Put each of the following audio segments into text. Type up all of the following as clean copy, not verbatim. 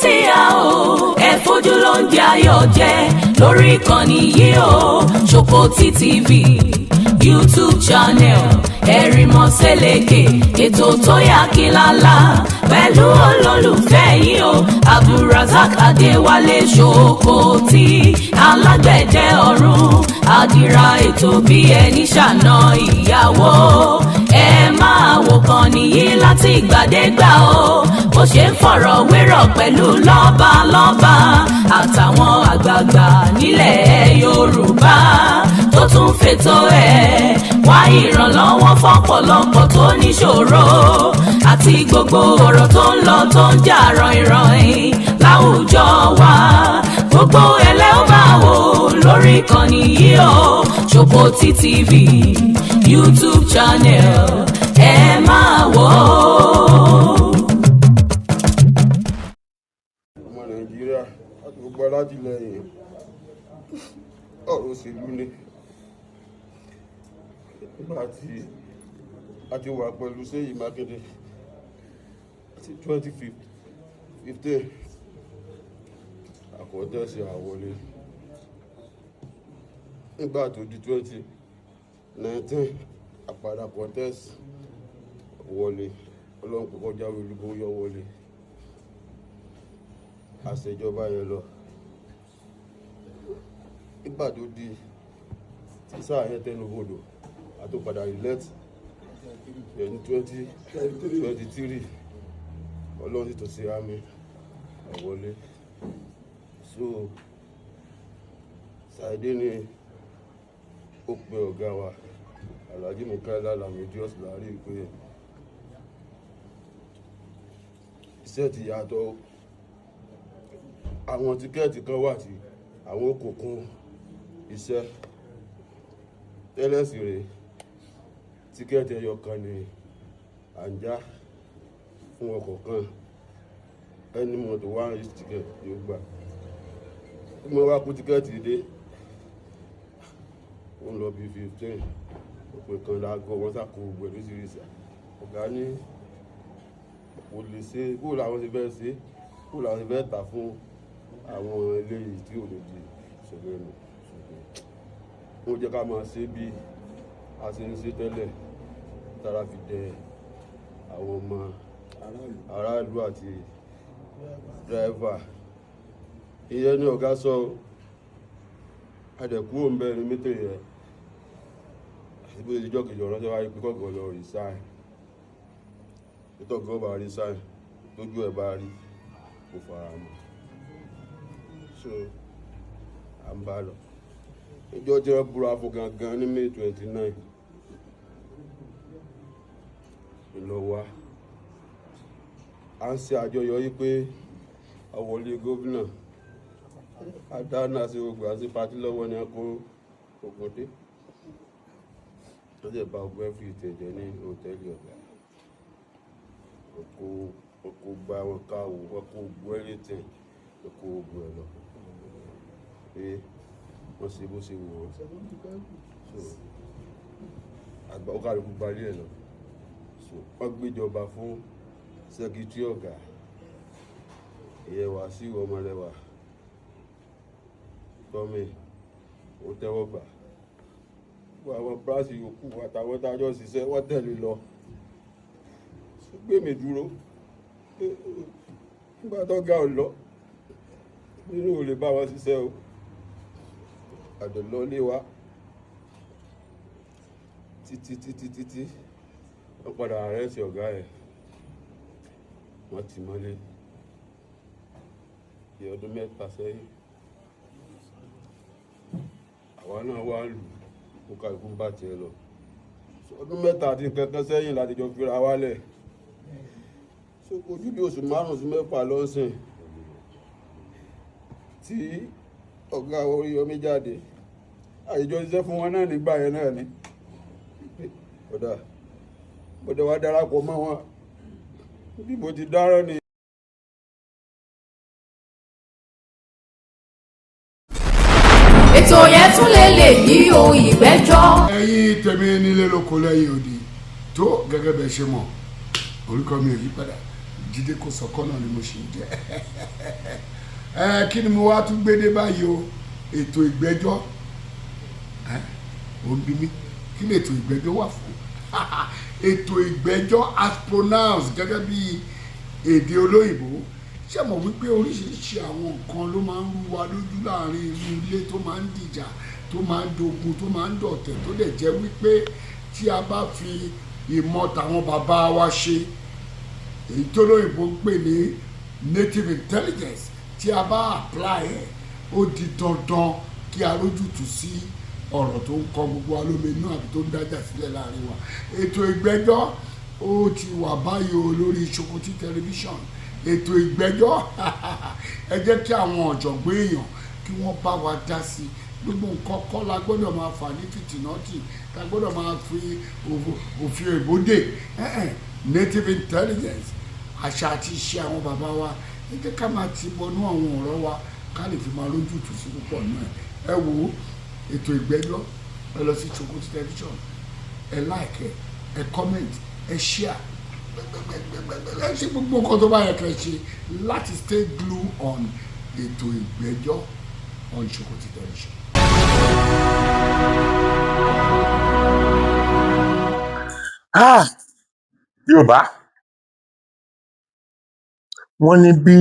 tí a ò ẹ fojú ló ń jẹ ayọ̀ jẹ lórí ìkànnì yìí o Ṣòkòtì TV YouTube channel Ẹ̀rìnmọ́ Sẹ́lẹ̀kẹ̀ ètò tó yà kílálà pẹ̀lú olólùfẹ́ yìí o Abdulrasaq Adéwálé Ṣòkòtì alágbẹ̀dẹ ọ̀run àdìrà ètò bí ẹni ṣàna ìyàwó ẹ máa wò kàn nìyí láti ìgbàdégbà o bó ṣe ń fọ̀rọ̀ wérọ̀ pẹ̀lú lọ́balọ́ba àtàwọn àgbààgbà nílẹ̀ Yorùbá tó tún fètò ẹ̀ wá ìrànlọ́wọ́ fọ́pọ̀lọpọ̀ tó níṣòro àti gbogbo ọ̀rọ̀ tó ń lọ tó ń jà ràn-ìràn láwùjọ wa gbogbo ẹlẹ́ ó máa wò lórí ìkànnì yìí o Ṣòkòtì TV YouTube channel ẹ máa wò ó. ọmọ Nàìjíríà àti gbogbo alátìlẹyìn ọ̀rọ̀ òṣèlú ni nígbà tí a ti wà pẹ̀lú Ṣèyí Mákindé àti 2015 àkọ́tẹ́sì àwọlé nígbà tó di 2019 àpàdà kọ́tẹ́sì wọlé ọlọ́run kò kọjá olùgbò yọ wọlé àṣejọba yẹn lọ nígbà tó di tísà yẹn tẹnubodò àtòpadà elect ní 2023 ọlọ́run sì tó sí àmì àwọlé so Ṣàìdé ni ó pe ọ̀gá wa Alhaji Mukaila Lamidi Ọ̀ṣùlárì pé iṣẹ́ ti yàtọ̀ àwọn tíkẹ́ẹ̀tì kan wà tí àwọn òkùnkùn iṣẹ́ tẹ́lẹ̀ sí rèé tíkẹ́ẹ̀tì ẹyọ kan ni à ń já fún ọkọ̀ kan ẹni mọ́tò wá ń rí tíkẹ́ẹ̀tì yóò gbà mo wá kú tíkẹ́ẹ̀tì dé ó ń lọ bí 15 òpè kan lágọ́ wọ́n sàkó gbogbo ẹ̀ lóṣìṣẹ́ ọ̀gá ní kò lè ṣe bó làwọn ti fẹ́ ṣe bó làwọn ti fẹ́ tà fún àwọn eléyìí tí ò lè di ìṣẹ̀lẹ̀ nù ó jẹ́ ká máa ṣe bí a ṣe ń ṣe tẹ́lẹ̀ tára fi dẹ àwọn ọmọ aráàlú àti dírẹ́fà ìyẹn ní ọ̀gá sọ adẹ̀kú òǹbẹ̀ ní mítè yẹn ìbí ìjọ kejì ọ̀rọ̀ jẹ́ wáyé pé kọ́gọ̀ lọ resign nítọ́gọ́ bá resign tójú ẹ̀ bá rí kò fara mọ́ so à ń bá lọ ìjọ tí wọ́n búra fún gangan ní May 29 ìlọ́wà à ń ṣe àjọyọ̀ yìí pé àwọlé gómìnà àdáná sí gbogbo àti pàtí lọ́wọ́ ni a kó ògùn dé wọ́n jẹ́ bá ọgbẹ́ fi ìtẹ̀jẹ̀ ní hòtẹ́ẹ̀lì ọ̀gá ọkọ̀ gba wọn káwò ọkọ̀ ògbó ẹ̀rẹ́tẹ̀ ọkọ̀ ògbó ẹ̀ lọ pé wọ́n ṣe bó ṣe wù wọ́n àgbà ọkàlùkù gbalẹ̀ ẹ̀ lọ wọ́n gbéjọba fún sẹ́kítírì ọ̀gá ìyẹn Wàsíù Ọmọlẹ́wà tọ́mì ó tẹ́wọ́ gbà gbogbo àwọn bíráàsì yòókù àtàwọn tájọ́ ṣiṣẹ́ wọ́n tẹ̀lé lọ gbé mi dúró nígbà tó ga ò lọ nínú ò lè bá wọn ṣiṣẹ́ o àdọ̀lọ́ lé wa títí wọ́n padà àrẹ́sì ọ̀gá ẹ̀ wọ́n ti mọ́lé ní ọdún mẹ́ta sẹ́yìn àwa náà wá lù kó kálukú bá tiẹ̀ lọ ọdún mẹ́ta àti nǹkan sẹ́yìn láti jọ fira wálẹ̀ so kò jù bí oṣù 5 sí 6 lọ́sìn tí ọ̀gá Oríyọmí jáde àìjọ iṣẹ́ fún wọn náà nígbà yẹn náà ni bọ́dọ̀ wá darapọ̀ mọ́ wọn bí mo ti dáràn ni. ètò yẹn tún lè yí ohun ìgbẹ́jọ́. ẹ̀yin tèmi nílé lóko lẹ́yìn òdì tó gẹ́gẹ́ bẹ́ẹ̀ ṣe mọ̀ orúkọ mi ò yí padà Jídé Kòsọ́kọ́ náà ni mo ṣì ń jẹ́. Kí ni mo wá tún gbé dé báyìí o, ètò ìgbẹ́jọ́ ó ń bí mi, kí ni ètò ìgbẹ́jọ́ wà fún? Ètò ìgbẹ́jọ́ as pronounced gẹ́gẹ́ bí èdè olóyìnbó. Ṣé mọ̀ wípé oríṣiríṣi àwọn nǹkan ló máa ń rú wa lójú láàrin inú ilé tó máa ń dìjà, tó máa ń dogun, tó máa ń dọ̀tẹ̀, tó dẹ̀ jẹ́ wípé tí a bá fi ìmọ̀ tàwọn bàbá wa ṣe, èyí tó lóyìnbó ń pè ní native intelligence, tí a bá apply ẹ̀, ó di dandan kí a rójútùú sí ọ̀rọ̀ tó ń kọ gbogbo wa lómi inú àbí tó ń dájà sílẹ̀ láàrin wa. Ètò ìgbẹ́jọ́ ó ti wà báyìí o lórí Sokoti tẹlifíṣàn. Ètò ìgbẹ́jọ́ ẹ jẹ́ kí àwọn ọ̀jọ̀gbọ́n èèyàn kí wọ́n bá wa dá sí i. Gbogbo nǹkan kọ́ la gbọ́dọ̀ máa fà ní fìtìnọ́tì, la gbọ́dọ̀ máa fi òfin ìbòdè. Native intelligence, àṣà àti ìṣe àwọn bàbá wa, ẹ jẹ́ ká máa ti bọnú àwọn ọ̀rọ̀ wa ká lè fi máa lójútùú sí púpọ̀ náà. Ẹ wo ètò ìgbẹ́jọ́, ẹ lọ sí Sokoti tẹlifíṣàn, ẹ like, ẹ comment, ẹ share, ẹ ṣe gbogbo nǹkan tó bá yẹ kẹ́ ṣe láti stay glue on ètò ìgbẹ́jọ́ on Sokoti tẹlifíṣàn. Yorùbá wọ́n ní bí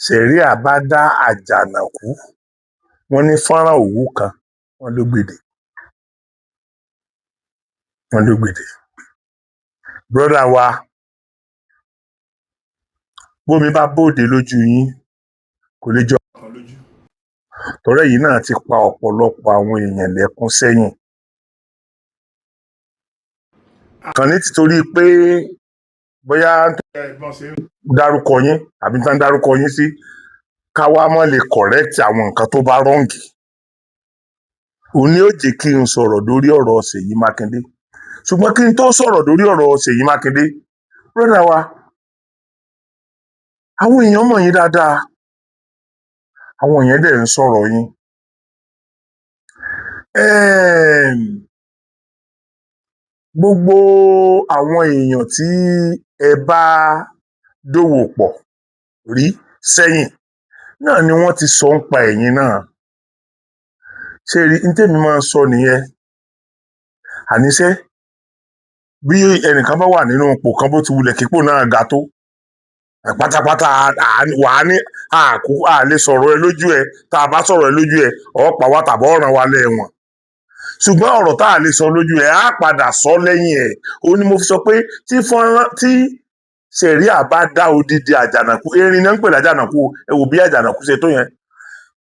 sẹ̀ríà bá dá àjànàkú, wọ́n ní fọ́nrán òwú kan, wọ́n ló gbèdè. Brọ́dà wa, bómi bá bóde lójú yín kò lè jọ ọ̀kan lójú, tọ́rẹ́ yìí náà ti pa ọ̀pọ̀lọpọ̀ àwọn èèyàn lẹ́kún sẹ́yìn. Kàn ní títorí pé bóyá ẹ̀gbọ́n ṣe ń dárúkọ yín àbí tán dárúkọ yín sí, ká wá mọ́ lè correct àwọn nǹkan tó bá rọ́ǹgì. Òun ni ó jẹ́ kí n sọ̀rọ̀ lórí ọ̀rọ̀ Ṣèyí Mákindé. Ṣùgbọ́n kí n tó sọ̀rọ̀ lórí ọ̀rọ̀ Ṣèyí Mákindé, brọ́dà wa, àwọn èèyàn mọ̀ yín dáadáa, àwọn èèyàn dẹ̀ ń sọ̀rọ̀ yín. Gbogbo àwọn èèyàn tí ẹ bá dòwò pọ̀ rí sẹ́yìn náà ni wọ́n ti sọ ń pa ẹ̀yin náà. Ṣé rí ní tèmi máa ń sọ nìyẹn? Àníṣe bí ẹnìkan bá wà nínú ipò kan bó ti wulẹ̀ kípò náà ga tó, pátápátá wàá ní a lè sọ̀rọ̀ ẹ lójú ẹ, tá a bá sọ̀rọ̀ ẹ lójú ẹ ọ̀pá wa tàbí ọ̀ràn wa lẹ́wọ̀n. Ṣùgbọ́n ọ̀rọ̀ tá a lè sọ lójú ẹ á padà sọ lẹ́yìn ẹ̀. Ó ní mo fi sọ pé tí sẹ̀ríà bá dá odidi àjànàkú, erin náà ń pè lájànàkú, ẹ wò bí àjànàkú ṣe tó yẹn,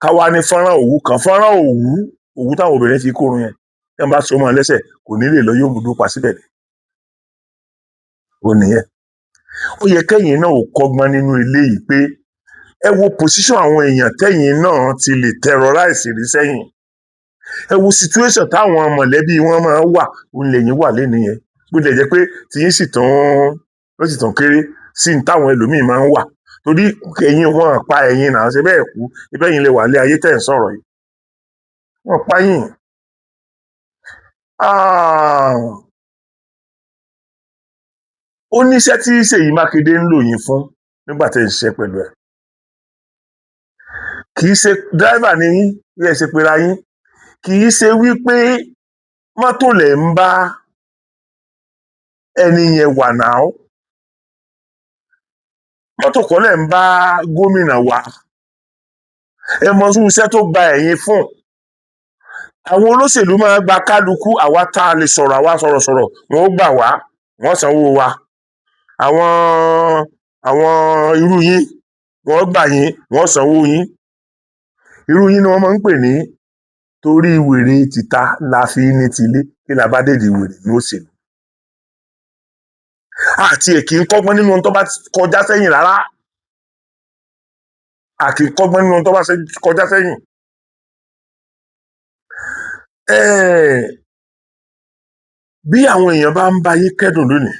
ká wá ní fọ́nrán òwú kan, fọ́nrán òwú táwọn obìnrin fi kórun yẹn, ẹ bá so mọ́ lẹ́sẹ̀ kò ní lè lọ, yóò mú dúpà síbẹ̀ ni. Ó nìyẹn. Ó yẹ kẹ́yìn náà ò kọ́gbọ́n nínú ilé yìí pé ẹ wo position àwọn èèyàn tẹ́yìn náà ti lè terrorize rí sẹ́yìn. Ẹ wo situation táwọn mọ̀lẹ́bí wọn máa wà, òun lẹ́yìn wà lẹ́nu yẹn. Bó lè jẹ́ pé tiyín sì tún kéré sí ní táwọn ẹlòmíì máa ń wà. Torí ẹ̀yin wọn pa ẹ̀yin náà, ṣe bẹ́ẹ̀ kú, ibẹ̀ yín lè wà lé ayé tẹ̀ ń sọ̀rọ̀ yìí. Wọ́n pa yín. Ó níṣẹ́ tí Ṣèyí Mákindé ń lò yín fún nígbà tẹ́ ń ṣiṣẹ́ pẹ̀lú ẹ̀. Kì í ṣe dráìvà ní yín, bí ẹ ṣe pera yín. Kì í ṣe wípé mọ́tò lẹ̀ ń bá ẹni yẹn wà náà. Mọ́tò kọ́ lẹ̀ ń bá gómìnà wà. Ẹ mọ irú iṣẹ́ tó gba ẹ̀yin fún. Àwọn olóṣèlú máa gba kálukú, àwa tá a lè sọ̀rọ̀, àwa sọ̀rọ̀sọ̀rọ̀, wọn ó gbà wá, wọ́n sanwó wa. Àwọn irú yín, wọ́n gbà yín, wọ́n sanwó yín. Irú yín ni wọ́n máa ń pè ní torí wèrè tìta la fi ní tilé, kí la bá dèdè wèrè ní òṣèlú. Àti èkì ń kọ́gbọ́n nínú ohun tó bá kọjá sẹ́yìn rárá. Àkì ń kọ́gbọ́n nínú ohun tó bá kọjá sẹ́yìn. Bí àwọn èèyàn bá ń bá yín kẹ́dùn lónìí,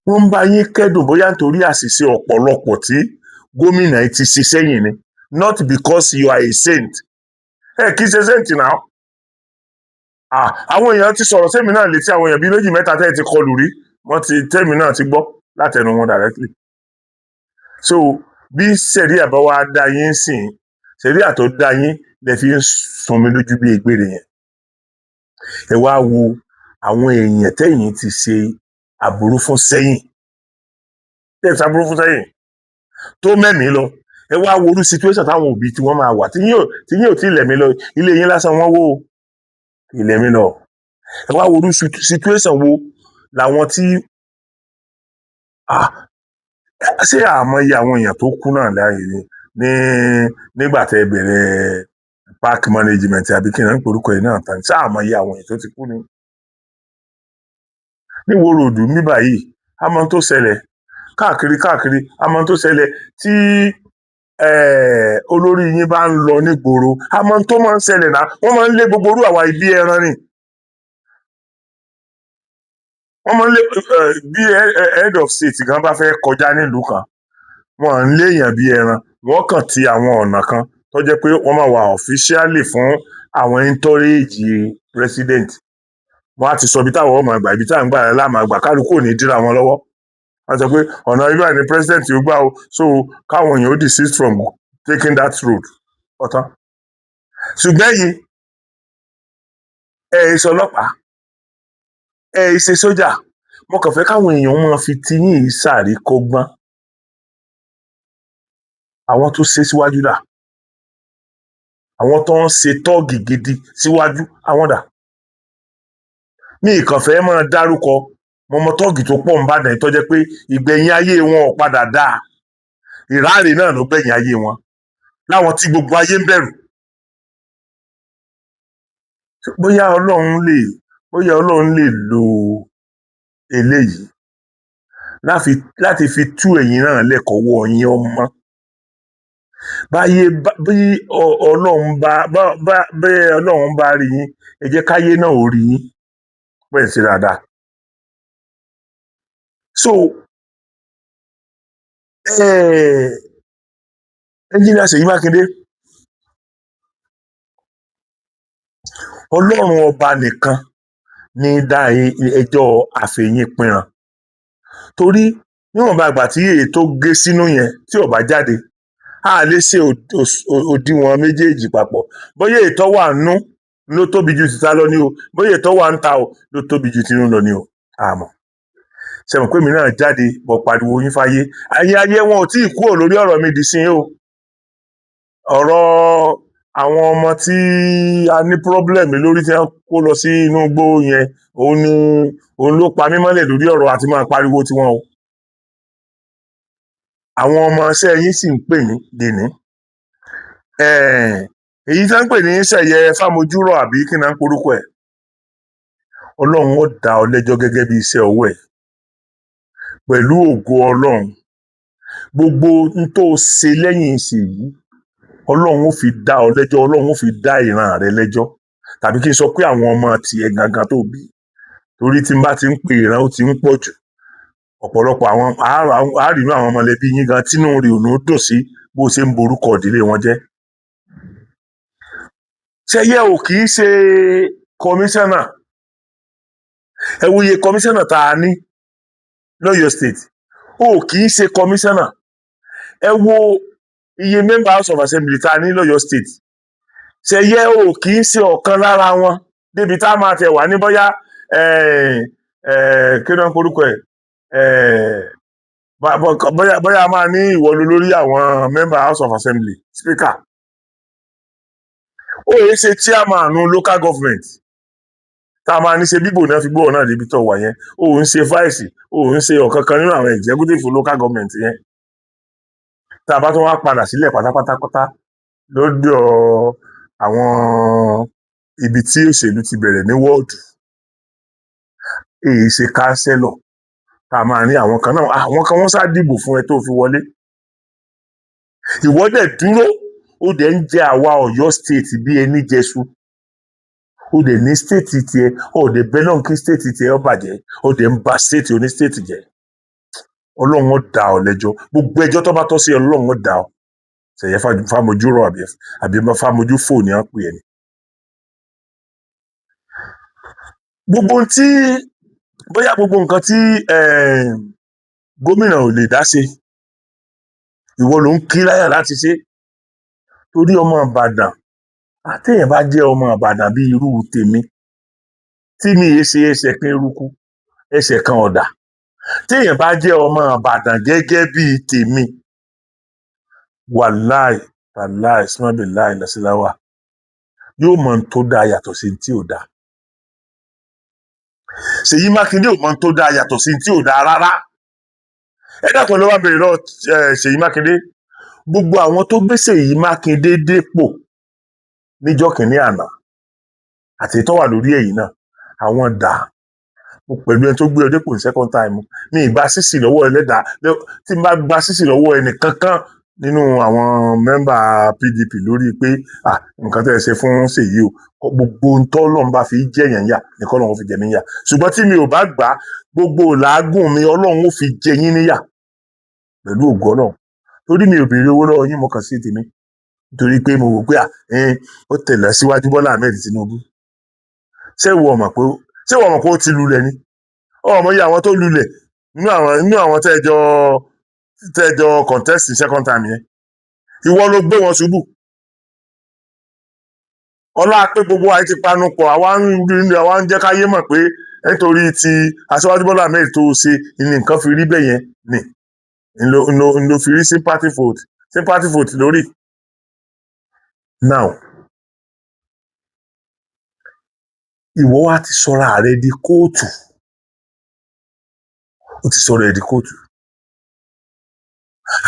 wọ́n ń bá yín kẹ́dùn bóyá nítorí àṣìṣe ọ̀pọ̀lọpọ̀ tí gómìnà ti ṣe sẹ́yìn ni, not because you are a saint. Kì í ṣe saint náà. Àwọn èèyàn ti sọ̀rọ̀ sẹ́mi náà létí, àwọn èèyàn bíi 2 mẹ́ta tẹ́ ẹ ti kọlù rí wọ́n ti tẹ́mi náà ti gbọ́ látẹnu wọn directly. So bí sẹ̀ríà bá wá dá yín sìn sẹ̀ríà tó dá yín lè fi ń sunmi lójú bí egbére yẹn. Ẹ wá wo àwọn èèyàn tẹ́yìn ti ṣe aburú fún sẹ́yìn tó mẹ́mìí lọ. Ẹ wá wo orú situation táwọn òbí tí wọ́n máa wà tí yín ò tí ì lẹ̀mí lọ ilé yín lásán wọ́n wó ìlẹ̀mí lọ. Ẹ wá wo orú situation wo làwọn tí ṣé àmọye àwọn èèyàn tó kú náà láàyè nígbà tẹ́ bẹ̀rẹ̀ park management àbí kí n porúkọ yìí náà tán ṣé àmọye àwọn èèyàn tó ti kú ni. Ní Ìwó Road mi báyìí a mọ tó ṣẹlẹ̀ káàkiri a mọ tó ṣẹlẹ̀ tí olórí yín bá ń lọ nígboro a mọ tó máa ń ṣẹlẹ̀ náà wọ́n máa ń lé gbogbo orú àwa ibi ẹran ni. Wọ́n máa ń lé bí head of state gan bá fẹ́ kọjá nílùú kan wọ́n ń léèyàn bí ẹran wọ́n kàn ti àwọn ọ̀nà kan tó jẹ́ pé wọ́n máa wà officially fún àwọn entourage president. Wọ́n á ti sọ ibi táwọn ọmọ àgbà ibi táwọn gbà láàmú àgbà kálukú ò ní dírà wọn lọ́wọ́. Wọ́n sọ pé ọ̀nà ibà ni president yóò gbà o so káwọn èèyàn ó desist from taking that road ọ̀tán. Ṣùgbọ́n yìí ṣe ọlọ́pàá ṣe sójà mo kàn fẹ́ káwọn èèyàn máa fi tiyín yìí ṣàríkọ́gbọ́n. Àwọn tó ṣe síwájú dà àwọn tó ń ṣe tọ́ọ̀gì gidi síwájú àwọn dà. Mi kàn fẹ́ máa dárúkọ mọmọ tọ́ọ̀gì tó pọ̀ ń bàdàn tó jẹ́ pé ìgbẹ̀yìn ayé wọn ò padà dáa ìráre náà ló gbẹ̀yìn ayé wọn láwọn tí gbogbo ayé ń bẹ̀rù. Bóyá Ọlọ́run lè lo eléyìí láti fi tú ẹ̀yin náà lẹ́kọ̀ọ́wọ́ yín ọmọ. Bí Ọlọ́run bá rí yín ẹ jẹ́ káyé náà ó rí yín pẹ̀ sí dáadáa. So Engineer Ṣèyí Mákindé Ọlọ́run ọba nìkan ní dá ẹjọ́ àfẹ̀yìnpinran torí níwọ̀nba àgbà tí èyí tó gé sínú yẹn tí ò bá jáde a lè ṣe òdiwọ̀n méjèèjì papọ̀ bóyá ètò wà nú ló tóbi ju tìta lọ ní o bóyá ètò wà ń ta o ló tóbi ju tinú lọ ní o àmọ́ ṣẹ̀mọ̀ pé mi náà jáde bọ̀ pariwo yín fáyé ayé wọn ò tí ì kúrò lórí ọ̀rọ̀ mi dì sí o. Ọ̀rọ̀ àwọn ọmọ tí a ní problem lórí tí wọ́n kó lọ sí inú igbó yẹn òun ló pa mí mọ́lẹ̀ lórí ọ̀rọ̀ àti máa pariwo tiwọn o. Àwọn ọmọ iṣẹ́ yín sì ń pè mí dèní. Èyí tí wọ́n ń pè ní Ṣẹ̀yẹ Fámojúrọ̀ àbí kí n náà ń porúkọ ẹ̀. Ọlọ́run ó dá ọ lẹ́jọ́ gẹ́gẹ́ bí iṣẹ́ ọwọ́ ẹ̀. Pẹ̀lú ògo Ọlọ́run gbogbo n tó ṣe lẹ́yìn ìṣèyí Ọlọ́run ó fi dá ọ lẹ́jọ́ Ọlọ́run ó fi dá ìran rẹ lẹ́jọ́ tàbí kí n sọ pé àwọn ọmọ tiẹ̀ gangan tó bí torí tí n bá ti ń pè ìran ó ti ń pọ̀ jù ọ̀pọ̀lọpọ̀ àwọn àárínú àwọn ọmọlẹ́bí yín gan tínú rẹ̀ ò ní dùn sí bó ṣe ń borúkọ ìdílé wọn jẹ́. Ṣẹ̀yẹ ò kì í ṣe kọmíṣánná ẹ wo iye kọmíṣánná tá a ní lọ́yọ̀ state ò kì í ṣe kọmíṣánná ẹ wo iye member house of assembly tá a ní lọ́yọ̀ state Ṣẹ̀yẹ ò kì í ṣe ọ̀kan lára wọn débi tá a máa tẹ̀ wá ní bóyá kí ló ń porúkọ ẹ̀ bóyá a máa ní ìwọ lórí àwọn member house of assembly speaker ó yẹ ṣe chairman local government tá a máa ní ṣe bíbò náà fi gbọ́ náà débi tó wà yẹn ó ń ṣe vice ó ń ṣe ọ̀kankan nínú àwọn executive local government yẹn tá a bá tún wá padà sílẹ̀ pátápátá lọ́dọ̀ àwọn ibi tí òṣèlú ti bẹ̀rẹ̀ ní wọ́ọ̀dù èyí ṣe kánsẹ́lọ̀ tá a máa ní àwọn kan wọ́n sá dìbò fún ẹ tó fi wọlé ìwọ dẹ̀ dúró ó dẹ̀ ń jẹ àwa Ọ̀yọ́ state bí ẹni jẹṣu ó dẹ̀ ní state tiẹ̀ ó dẹ̀ bẹ́ẹ̀ náà kí state tiẹ̀ ó bàjẹ́ ó dẹ̀ ń ba state oní state jẹ́ Ọlọ́run ó dá ọ lẹ́jọ́ gbogbo ẹjọ́ tó bá tọ́ sí Ọlọ́run ó dá ọ Ṣẹ̀yẹ Fámojúrọ̀ àbí Fámojúfò ni wọ́n pè é ní. Gbogbo tí bóyá gbogbo nǹkan tí gómìnà ò lè dá ṣe ìwọ ló ń kí láyà láti ṣe torí ọmọ Ìbàdàn àtẹ̀yìn bá jẹ́ ọmọ Ìbàdàn bíi irú tèmi tí mi yé ṣe ẹsẹ̀ kan eruku ẹsẹ̀ kan ọ̀dà téèyàn bá jẹ́ ọmọ Ìbàdàn gẹ́gẹ́ bíi tèmi wàláì tàláì símábìláì lọ́síláwà yóò mọ ohun tó dáa yàtọ̀ sí tí ò dáa. Ṣèyí Mákindé ò mọ ohun tó dáa yàtọ̀ sí tí ò dáa rárá. Ẹ dákun ló wá bèrè lọ Ṣèyí Mákindé gbogbo àwọn tó gbé Ṣèyí Mákindé dépò níjọ́ kìíní àná àti tó wà lórí èyí náà àwọn dà pẹ̀lú ẹni tó gbé ọ dépò ní second time mi ìgbà sísì lọ́wọ́ ẹlẹ́dàá tí n bá gba sísì lọ́wọ́ ẹnì kankan nínú àwọn mẹ́mbà PDP lórí pé nǹkan tẹ́ ẹ ṣe fún Ṣèyí o gbogbo ohun tó Ọlọ́run bá fi jẹ̀yàn yà ní kọ́ Ọlọ́run fi jẹ mí yà ṣùgbọ́n tí mi ò bá gbà gbogbo làágùn mi Ọlọ́run ó fi jẹ yín níyà pẹ̀lú ògo Ọlọ́run torí mi ò béèrè owó lọ́wọ́ yín mo kàn sí tèmi nítorí pé mo wò pé ó tẹ̀lé síwájú Bọ́lá Ahmed Tinubu ṣé ìwọ mọ̀ pé ó ti lulẹ̀ ni ọmọ iye àwọn tó lulẹ̀ nínú àwọn tẹ́jọ contest second time yẹn ìwọ ló gbé wọn ṣubú ọlá pé gbogbo àyè ti panu pọ̀ àwa ń jẹ́ káyé mọ̀ pé nítorí ti aṣáájú Bọ́lá Ahmed tó ṣe ní nǹkan fi rí bẹ́ẹ̀ yẹn ni ló fi rí sympathy vote lórí. Now ìwọ wa ti sọra rẹ di kóòtù ó ti sọ̀rọ̀ ẹ̀ di kóòtù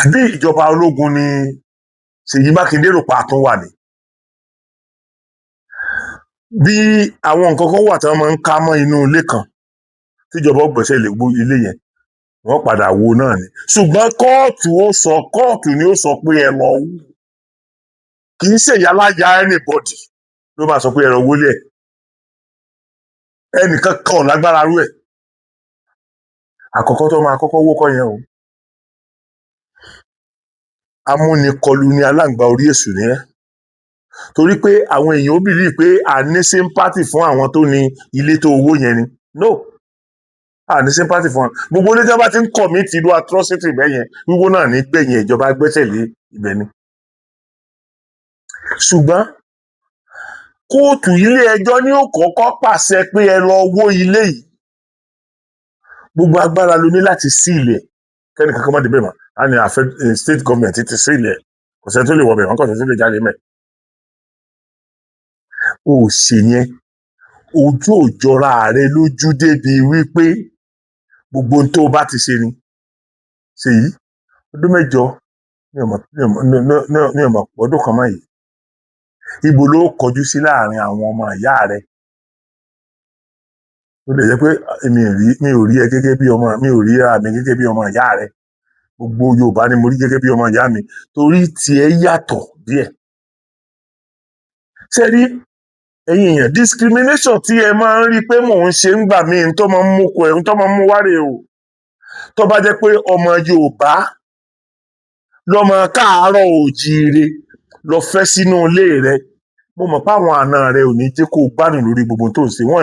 àbí ìjọba ológun ni Ṣèyí Mákindé rò pa àtún wà ní bí àwọn nǹkan kan wà tí wọ́n máa ń ká mọ́ inú ilé kan tíjọba ọgbẹ̀sẹ̀ lè gbó ilé yẹn wọ́n padà wo náà ni ṣùgbọ́n kóòtù ni ó sọ pé ẹ lọ wú kì í ṣèyá láyà anybody ló máa sọ pé ẹ lọ wọlé ẹnìkan kan lágbára rú ẹ̀ àkọ́kọ́ tó máa kọ́kọ́ wókọ́ yẹn o amúnikọlù ni aláǹgbá orí èṣù ni ẹ́ torí pé àwọn èèyàn ó bìlí pé a ní sympathy fún àwọn tó ní ilé tó owó yẹn ni no a ní sympathy fún wọn gbogbo ilé tí wọ́n bá ti ń commit ìlú atrocity bẹ́ẹ̀ yẹn wíwó náà ní gbẹ̀yìn ìjọba gbẹ́sẹ̀ lé ibẹ̀ ni ṣùgbọ́n kóòtù ilé ẹjọ́ ní ó kọ́kọ́ pàṣẹ pé ẹ lọ wó ilé yìí gbogbo agbára ló ní láti sí ilẹ̀ kẹ́ni kankan má débẹ̀ mọ́ a ní state government ti sí ilẹ̀ kò sẹ́ni tó lè wọ̀ bẹ̀ wọ́n kò sẹ́ni tó lè jáde mẹ́. o ṣe yẹn ojú òjọra rẹ lójú débi wípé gbogbo ohun tó o bá ti ṣe ni Ṣèyí ọdún mẹ́jọ ní ọmọ ọdún kan mọ́ yìí ibo ló kọjú sí láàrin àwọn ọmọ ìyá rẹ ó lè jẹ́ pé mi ò rí ẹ gẹ́gẹ́ bí ọmọ mi ò rí ara mi gẹ́gẹ́ bí ọmọ ìyá rẹ gbogbo Yorùbá ni mo rí gẹ́gẹ́ bí ọmọ ìyá mi torí tiẹ̀ yàtọ̀ díẹ̀ ṣe rí ẹ̀yin èèyàn discrimination tí ẹ máa ń rí pé mò ń ṣe ń gbà mí n tó máa ń mú wárè o tó bá jẹ́ pé ọmọ Yorùbá lọ́mọ káàárọ̀ òjíire lọ fẹ́ sínú ilé rẹ mo mọ̀ pé àwọn àna rẹ ò ní jẹ́ kó o gbádùn lórí gbogbo tó ń ṣe ìwọ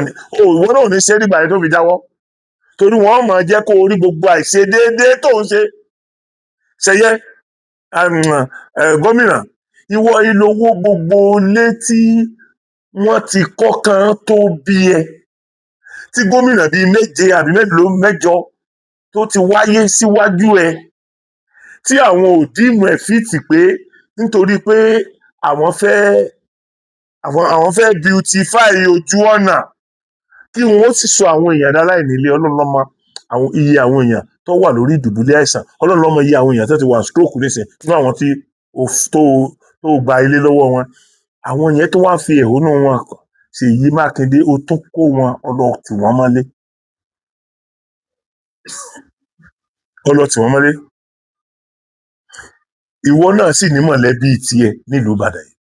náà ò ní ṣe nígbà yẹn tó fi jáwọ́ torí wọ́n máa jẹ́ kó o rí gbogbo àìṣedéédéé tó ń ṣe ṣẹyẹ gómìnà ìwọ ìlówó gbogbo létí wọ́n ti kọ́ kan tó bí ẹ tí gómìnà bíi méje àbí mẹ́jọ tó ti wáyé síwájú ẹ tí àwọn òdìmú ẹ fìtì pé nítorí pé àwọn fẹ́ beautify ojú ọ̀nà kí wọ́n sì sọ àwọn èèyàn aláìnílé ọlọ́lọ́mọ iye àwọn èèyàn tó wà lórí ìdùbúlẹ̀ àìsàn ọlọ́lọ́mọ iye àwọn èèyàn tó ti wà stroke nísìn fún àwọn tí tó gba ilé lọ́wọ́ wọn àwọn yẹn tó wá fi ẹ̀hónú wọn Ṣèyí Mákindé ó tún kó wọn ọlọ́tì wọn mọ́lé ìwọ náà sì ní mọ̀lẹ́bí tiẹ̀ nílùú Ìbàdàn yìí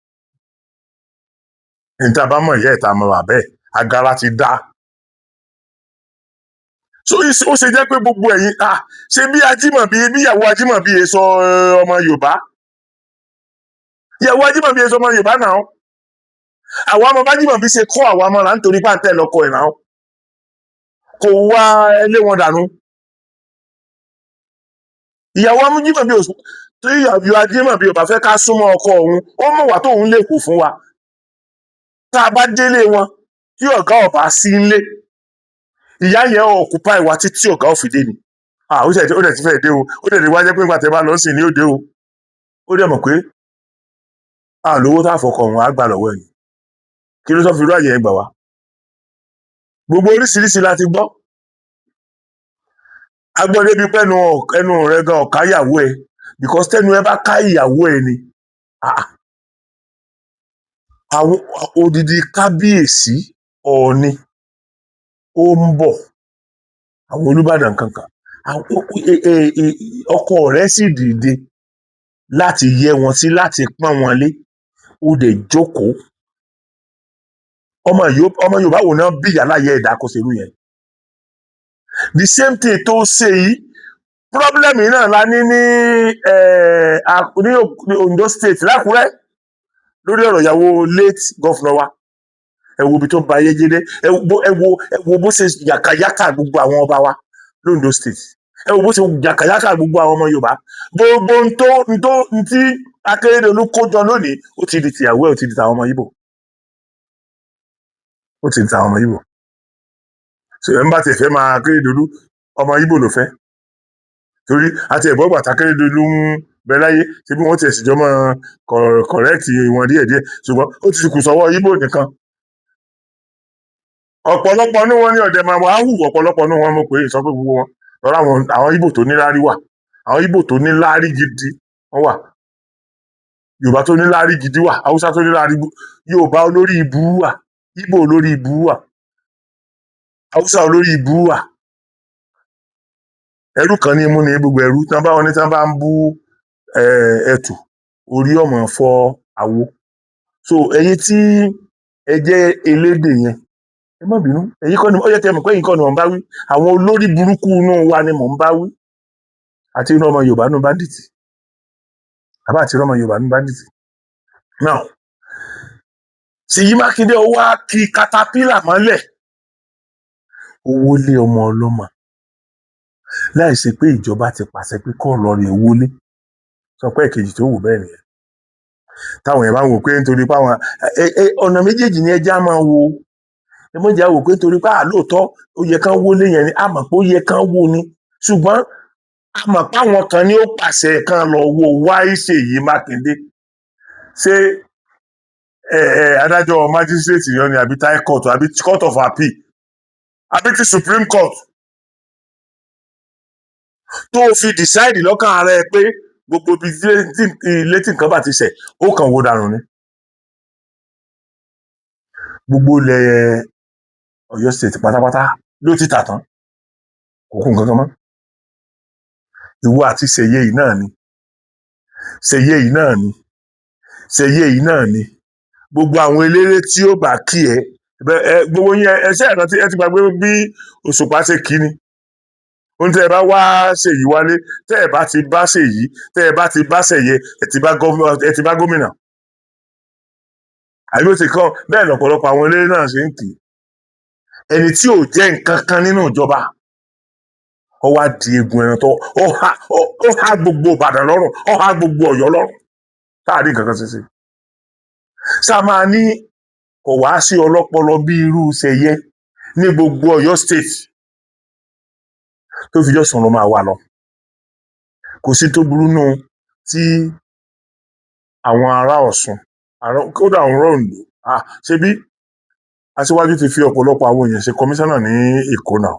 níta bá mọ̀ ìyá ìta mọ̀ bàbá ẹ̀ agara ti dá so ó ṣe jẹ́ pé gbogbo ẹ̀yin ṣe bí ìyàwó Ajímọ̀bí sọ ọmọ Yorùbá ìyàwó Ajímọ̀bí sọ ọmọ Yorùbá náà àwọn ọmọ Ajímọ̀bí ṣe kọ́ àwọn ọmọ là ń torí pàǹtẹ́ lọ́kọ ẹ̀ náà kò wá ẹlé wọn dànù. Ìyàwó Ajímọ̀bí tí ìyàwó Ajímọ̀bí ò bá fẹ́ ká súnmọ́ ọkọ òun, ó mọ̀ wá tóun lè kù fún wa. Tá a bá délé wọn tí ọ̀gá ọ̀bá sí ńlé, ìyá yẹn occupy wa títí ọ̀gá ò fi dé ni. Ó dẹ̀ ti fẹ́ dé o, ó dẹ̀ ti wá jẹ́ pé nígbà tẹ́ bá lọ sí ní òde o. Ó dẹ̀ mọ̀ pé lówó tá a fọkọ̀ òun á gbà lọ́wọ́ ẹ̀. Kí ló sọ fi irú àyè ẹ̀ gbà wá? Gbogbo oríṣiríṣi la ti gbọ́. A gbọ́ débi pé ẹnu rẹ̀ gan ọ̀ká ìyàwó ẹ̀, because tẹ́nu ẹ bá ká ìyàwó ẹ̀ ni. Àwọn odidi kábíyèsí Ọọ̀ni ó ń bọ̀, àwọn Olúbàdàn kankan, ọkọ rẹ̀ sì dìde láti yẹ wọn sí, láti pọ́n wọn lé. Ó dẹ̀ jókòó. Ọmọ Yorùbá wo náà bí ìyáláyé ẹ̀dá kó ṣerú yẹn? The same thing tó ṣe yìí, problem yìí náà la ní Ondo State l'Ákúrẹ́ lórí ọ̀rọ̀ ìyàwó late governor wa. Ẹ wo ibi tó ba ayé jẹ́ dé. Ẹ wo bó ṣe yàkàyàkà gbogbo àwọn ọba wa l'Ondo State. Ẹ wo bó ṣe yàkàyàkà gbogbo àwọn ọmọ Yorùbá. Gbogbo tí Akérédolú kó jọ lónìí, ó ti di tìyàwó ẹ̀, ó ti di tàwọn ọmọ Ìgbò. Ó ti di tàwọn ọmọ Ìgbò. Ṣé ẹ ń bá ti fẹ́ máa Akérédolú, ọmọ Ìgbò ló fẹ́? Torí àti ẹ̀gbọ́n gbà t'Akérédolú ń bẹ láyé, ṣé bí wọ́n ti ẹ̀sìn jọ mọ́ correct wọn díẹ̀díẹ̀, ṣùgbọ́n ó ti kù sọ́wọ́ Ìgbò nìkan. Ọ̀pọ̀lọpọ̀ ní wọn ní ọ̀dẹ̀ máa wà á hù, ọ̀pọ̀lọpọ̀ ní wọn, mo pè é sọ pé gbogbo wọn lọ́rọ̀ àwọn Ìgbò tó níláárí wà, àwọn Ìgbò tó níláárí gidi wọ́n wà, Yorùbá tó níláárí gidi wà, Haúsá tó níláárí, Yorùbá olórí ibú wà, Ìgbò olórí ibú wà, Haúsá olórí ibú wà. Ẹrú kan ní mú ní gbogbo ẹrú. Tí wọ́n bá ń bú ẹtù, orí ọmọ fọ́ àwo. So ẹ̀yin tí ẹ jẹ́ elédè yẹn, ẹ má bínú, ẹ̀yin kọ́ ni ó yẹ kẹ́ mọ̀ pé ẹ̀yin kọ́ ni mò ń bá wí. Àwọn olórí burúkú inú wa ni mò ń bá wí, àti inú ọmọ Yorùbá nínú báńdíìtì, àbá àti inú ọmọ Yorùbá nínú báńdíìtì. Now, Ṣèyí Mákindé ó wá kí katapila mọ́lẹ̀, owó lé ọmọ ọlọ́mọ, láì ṣe pé ìjọba ti pàṣẹ pé kọ́ lọ rè owó lé. Sọ pé èkejì tó wù bẹ́ẹ̀ nìyẹn. Táwọn yẹn bá ń wò pé nítorí pé àwọn ọ̀nà méjèèjì ni ẹja máa wo. Ẹ mọ̀ jẹ́ wò pé nítorí pé lóòótọ́ ó yẹ kán wó lé yẹn ni, a mọ̀ pé ó yẹ kán wó ni, ṣùgbọ́n a mọ̀ pé àwọn kan ni ó pàṣẹ kan lọ wo wáyé Ṣèyí Mákindé. Ṣé adájọ́ májísírèètì yọ ni, àbí high court, àbí court of appeal, àbí ti Supreme Court, tó fi decide lọ́kàn ara ẹ pé gbogbo ibi ilé tí nǹkan bá ti ṣẹ̀ ó kàn wó dànù ni? Gbogbo ilẹ̀ Ọ̀yọ́ State pátápátá ló ti tà tán, kò kù nǹkan kan mọ́. Ìwọ àti Ṣèyí yìí náà ni, Ṣèyí yìí náà ni, Ṣèyí yìí náà ni. Gbogbo àwọn eléré tí ó bá kí ẹ gbogbo yẹn ẹṣẹ́ ìrántí, ẹ ti gbàgbé bí Òṣùpá ṣe kí ni. Ohun tí ẹ bá wá Ṣèyí wálé, tẹ́ ẹ bá ti bá Ṣèyí, tẹ́ ẹ bá ti bá Ṣèyí, ẹ ti bá gómìnà. Àbí ó ti kàn bẹ́ẹ̀ lọ́pọ̀lọpọ̀ àwọn eléré náà ṣe ń kì í. Ẹni tí ò jẹ́ nǹkan kan nínú ìjọba, ó wá di egun ẹran tó ó há gbogbo Ìbàdàn lọ́rùn, ó há gbogbo Ọ̀yọ́ lọ́rùn, táàrí nǹkan kan ṣe sí. Ṣá máa ní kò wá sí ọlọ́pọlọ bí irú Ṣèyí ní gbogbo Ọ̀yọ́ State tó fi jọ sùn ló máa wà lọ. Kò sí tó burú nù tí àwọn ará Ọ̀ṣun, kódà àwọn ará Oǹdó, ṣebí Aṣíwájú ti fi ọ̀pọ̀lọpọ̀ àwọn èèyàn ṣe kọmíṣánná ní Èkó náà,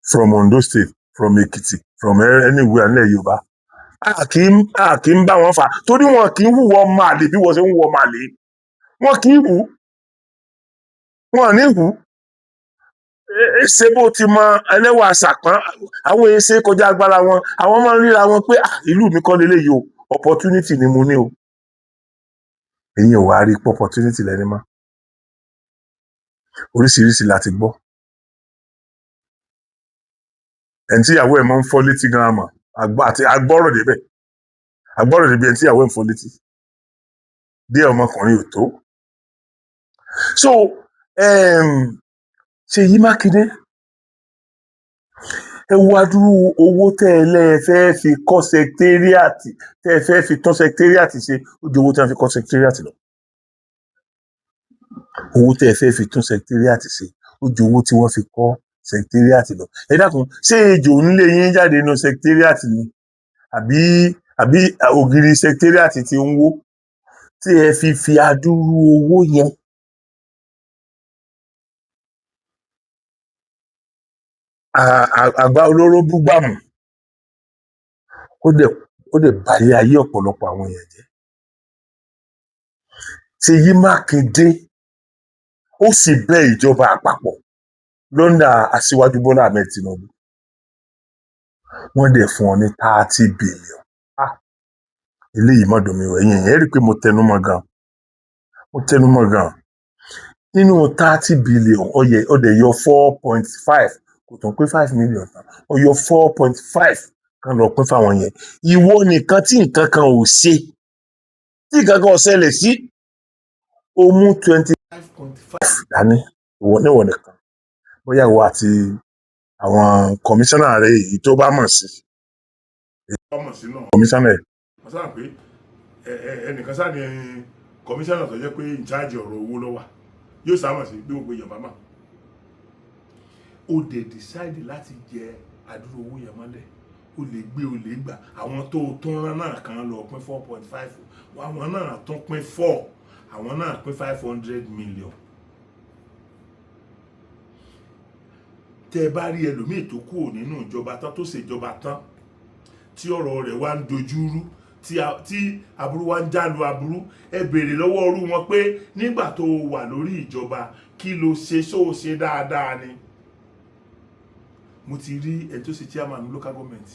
from Ondo State, from Èkìtì, from anywhere nílẹ̀ Yorùbá. A kì í bá wọn fà, torí wọn kì í hùwà ọmọ àlè bí wọ́n ṣe ń hùwà ọmọ àlè. Wọn kì í hù, wọn ní hù. Ṣé bó ti mọ ẹlẹ́wà àṣàpọ́n, àwọn èèyàn ṣe kọjá agbára wọn, àwọn máa ń ríra wọn pé ìlú mi kọ́ leléyìí o, opportunity ni mo ní o. Èyí ò wá rí pé opportunity lẹ́ni mọ́. Oríṣiríṣi láti gbọ́. Ẹni tí ìyàwó ẹ̀ máa ń fọ́ létí gan mọ̀, àti agbọ́rọ̀ débẹ̀, agbọ́rọ̀ débi ẹni tí ìyàwó ẹ̀ ń fọ́ létí. Díẹ̀ ọmọkùnrin ò tó. So Ṣèyí Mákindé ẹ wo adúrú owó tẹ́ ẹ lẹ́ẹ̀ fẹ́ fi kọ́ sẹkítẹ́rìàtì tẹ́ ẹ fẹ́ fi tún sẹkítẹ́rìàtì ṣe ó ju owó tí wọ́n fi kọ́ sẹkítẹ́rìàtì lọ. Owó tẹ́ ẹ fẹ́ fi tún sẹkítẹ́rìàtì ṣe ó ju owó tí wọ́n fi kọ́ sẹkítẹ́rìàtì lọ. Ẹ dákun, ṣé ejò nílé yín jáde nínú sẹkítẹ́rìàtì ni àbí ògiri sẹkítẹ́rìàtì ti ń wó tí ẹ fi adúrú owó yẹn àgbá olóró búgbàmù ó dẹ̀ báyé ayé ọ̀pọ̀lọpọ̀ àwọn èèyàn jẹ́. Ṣèyí Mákindé ó sì bẹ ìjọba àpapọ̀ lọ́ndà Aṣíwájú Bọ́lá Ahmed Tinubu wọ́n dẹ̀ fún ọ ní 30 billion. Eléyìí má dùn mí o, ẹ̀yin èèyàn rí i pé mo tẹnumọ́ gan. Nínú 30 billion ó dẹ̀ yọ 4.5 kò tún pé 5 million tán ó yọ 4.5 kan lọ pín fáwọn yẹn. Ìwọ nìkan tí nǹkan kan ò ṣe tí nǹkan kan ò ṣẹlẹ̀ sí ó mú 25.5 dání ìwọ nìkan, bóyá ìwọ àti àwọn kọmíṣánná rẹ èyí tó bá mọ̀ sí náà kọmíṣánná ẹ̀. wọ́n sábà pé ẹnìkan sáà ní kọmíṣánná tó jẹ́ pé in charge ọ̀rọ̀ owó ló wà yóò sáà mọ̀ sí bí gbogbo èèyàn bá mọ̀. ó dẹ̀ decide láti jẹ àdúrà owó yẹn mọ́lẹ̀ ó lè gbé ó lè gbà àwọn tó tún rán náà kan lọ pín 4.5 àwọn náà tún pín 4 àwọn náà pín 500 million. tẹ́ ẹ bá rí ẹlòmíì tó kúrò nínú ìjọba tán tó ṣèjọba tán tí ọ̀rọ̀ rẹ̀ wá ń dojúrú tí aburú wá ń jálu aburú, ẹ béèrè lọ́wọ́ ọrú wọn pé nígbà tó wà lórí ìjọba kí ló ṣe ṣe dáadáa ni. mo ti rí ẹni tó ṣe chairman local government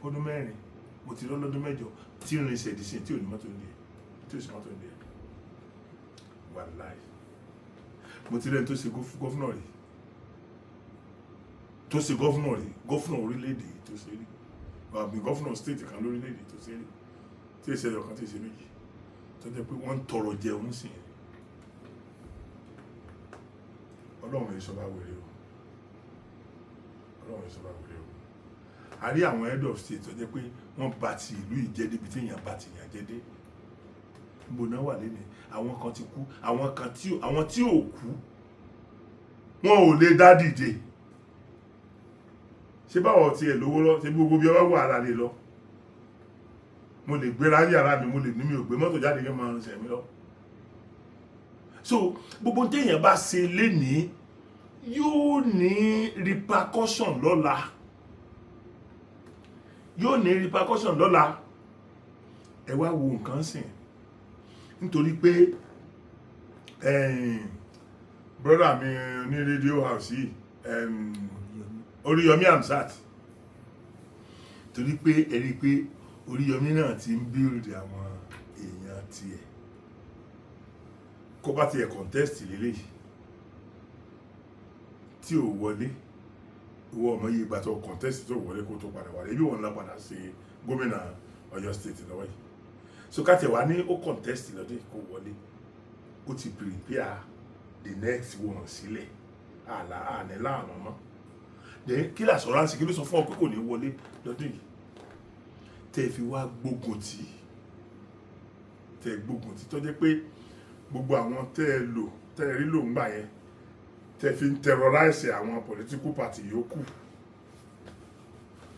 fọdún 4, mo ti rí ọlọ́dún 7 tí ń rin ṣẹ̀díṣẹ́ tí ò ní mọ́tò ní ẹ̀ tí ò sí mọ́tò ní ẹ̀ wà láì. mo ti rí ẹni tó ṣe gọ́fúnà rí gọ́fúnà orílẹ̀-èdè tó ṣe rí àbí gọ́fúnà state kan lórílẹ̀-èdè tó ṣe rí tí èsì ẹ̀yọ̀ kan tí èsì méjì tó jẹ́ pé wọ́n ń tọrọ jẹun sí ẹ̀. ọlọ́run ìṣọba wèrè o ọlọ́run ìṣọba wèrè o. a rí àwọn head of state tó jẹ́ pé wọ́n bá ti ìlú ìjẹ́ débi tí èèyàn bá ti yàn jẹ́ dé. níbo náà wà lẹ́nu àwọn kan ti kú àwọn tí ò kú wọn ò lè dá dìde. ṣé báwo ti ẹ̀ lówó lọ ṣe gbogbo bí ọba wà ara lè lọ mo lè gbéra yàrá mi mo lè ní mi ò gbé mọ́tò jáde kí n máa rìnṣẹ́ mi lọ. so gbogbo téèyàn bá ṣe lénìí yóò ní repercussion lọ́la ẹ wá wo nǹkan sìn nítorí pé brother mi ní radio house yìí Oríyọmí Hamzat, torí pé ẹ̀rí pé Oríyọmí náà ti ń bíldì àwọn èèyàn tiẹ̀ kó bá tiẹ̀ contest lélẹ́yìí tí ò wọlé ìwọ ọmọ yìí ìgbà tó contest tó wọlé kó tó padà wọlé ibi wọn náà padà ṣe gómìnà Ọ̀yọ́ state lọ́wọ́ yìí so ká tẹ̀ wá ní ó contest lọ́dún kó wọlé ó ti prepare the next one sílẹ̀ àní láàánú mọ́ kí l'assurance kí ló sọ fún ọ pé kò ní wọlé lọ́dún yìí tẹ́ fi wá gbógun tì tó jẹ́ pé gbogbo àwọn tẹ́ rí ló ń gbà yẹn tẹ́ fi ń terrorize àwọn political party yòókù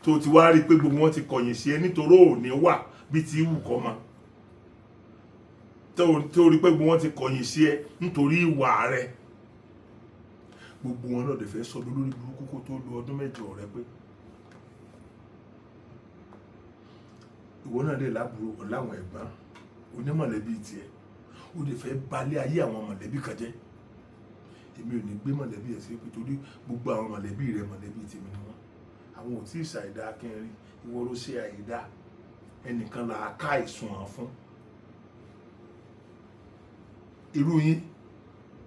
tó ti wá rí pé gbogbo wọn ti kọ̀yìn sí ẹ nítorí ò ní wà bí ti wù kọ́ mọ́ tó rí pé gbogbo wọn ti kọ̀yìn sí ẹ nítorí ìwà rẹ̀ gbogbo wọn náà dẹ̀ fẹ́ sọdún lórí burúkú kó tó lo ọdún 7 rẹ pé ìwọ náà dẹ̀ lábúrò láwọn ẹ̀gbọ́n onímọ̀lẹ́bí tiẹ̀ ó dẹ̀ fẹ́ balẹ̀ ayé àwọn mọ̀lẹ́bí kan jẹ́. èmi ò ní gbé mọ̀lẹ́bí ẹ̀ sí pé torí gbogbo àwọn mọ̀lẹ́bí rẹ mọ̀lẹ́bí tèmi ni wọ́n àwọn ò tí ì ṣàìdá kẹrin ìwọ ló ṣe àìdá ẹnìkan là á ká ìsun hàn fún irú yín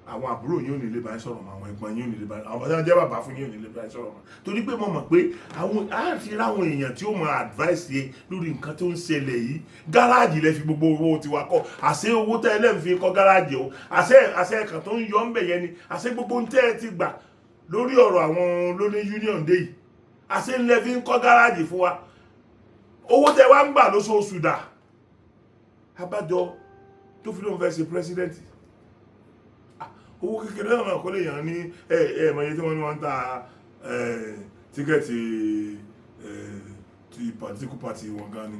àwọn àbúrò yín ò ní lè bá sọ̀rọ̀ mọ́ àwọn ẹ̀gbọ́n yín ò ní lè bá àwọn ọmọdé jẹ́ bàbá fún yín ò ní lè bá sọ̀rọ̀ mọ́ torí pé mo mọ̀ pé àwọn àti ráwọn èèyàn tí ó mọ advice yẹ lórí nǹkan tó ń ṣẹlẹ̀ yìí gáràjì lẹ fi gbogbo owó tiwa kọ́ àṣẹ owó tẹ́ ẹ lẹ́ fi kọ́ gáràjì o àṣẹ kan tó ń yọ ń bẹ̀ yẹn ni àṣẹ gbogbo ń tẹ́ ẹ ti gbà lórí ọ̀rọ̀ àwọn lóní union dé yìí àṣẹ ńlẹ̀ fi ń kọ́ gáràjì fún wa owó tẹ wá ń gbà lóṣooṣù dà abájọ tó fi lóun fẹ́ ṣe pírẹsidẹ́ǹtì owó kékeré náà kó lè yàn ní ẹ̀ẹ̀mọ̀ye tí wọ́n ní wọ́n ń ta tíkẹ́ẹ̀tì ti political party wọn gan ni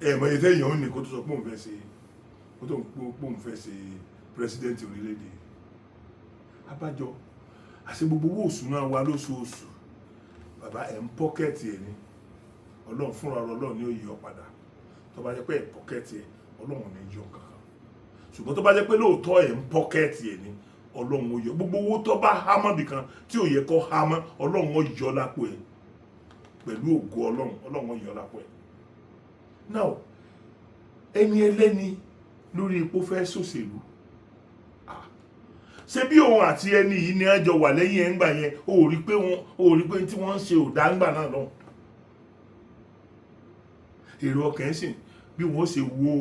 ẹ̀ẹ̀mọ̀ye tẹ́ èèyàn ní kó tó sọ pé òun fẹ́ ṣe pírẹsidẹ́ǹtì orílẹ̀-èdè abájọ àṣẹ gbogbo owó òṣùnà wa lóṣooṣù bàbá ẹ̀ ń pọ́kẹ́ẹ̀tì ẹ̀ ní ọlọ́run fúnra ọlọ́run ní ó yí ọ padà tó bá jẹ́ pé ẹ̀ pọ́kẹ́ẹ̀tì ẹ̀ ọlọ́run ní yọ kankan ṣùgbọ́n tó bá jẹ́ pé lóòótọ́ ẹ̀ ń pọ́kẹ́ẹ̀tì ẹ̀ ní ọlọ́run ó yọ gbogbo owó tó bá hámọ́ bìkan tí ò yẹ kó hámọ́ ọlọ́run ó yọ lápò ẹ̀ pẹ̀lú ògo ọlọ́run ó yọ lápò ẹ̀. now ẹni ẹlẹ́ni lórí ipò fẹ́ ṣòṣèlú ṣé bí òun àti ẹni yìí ni ẹjọ wà lẹ́yìn ẹ̀ ń gbà yẹn ó rí pé tí wọ́n ń ṣe òdà ń gbà náà lọ èrò ọkàn ẹ̀sìn bí wọ́n ṣe wo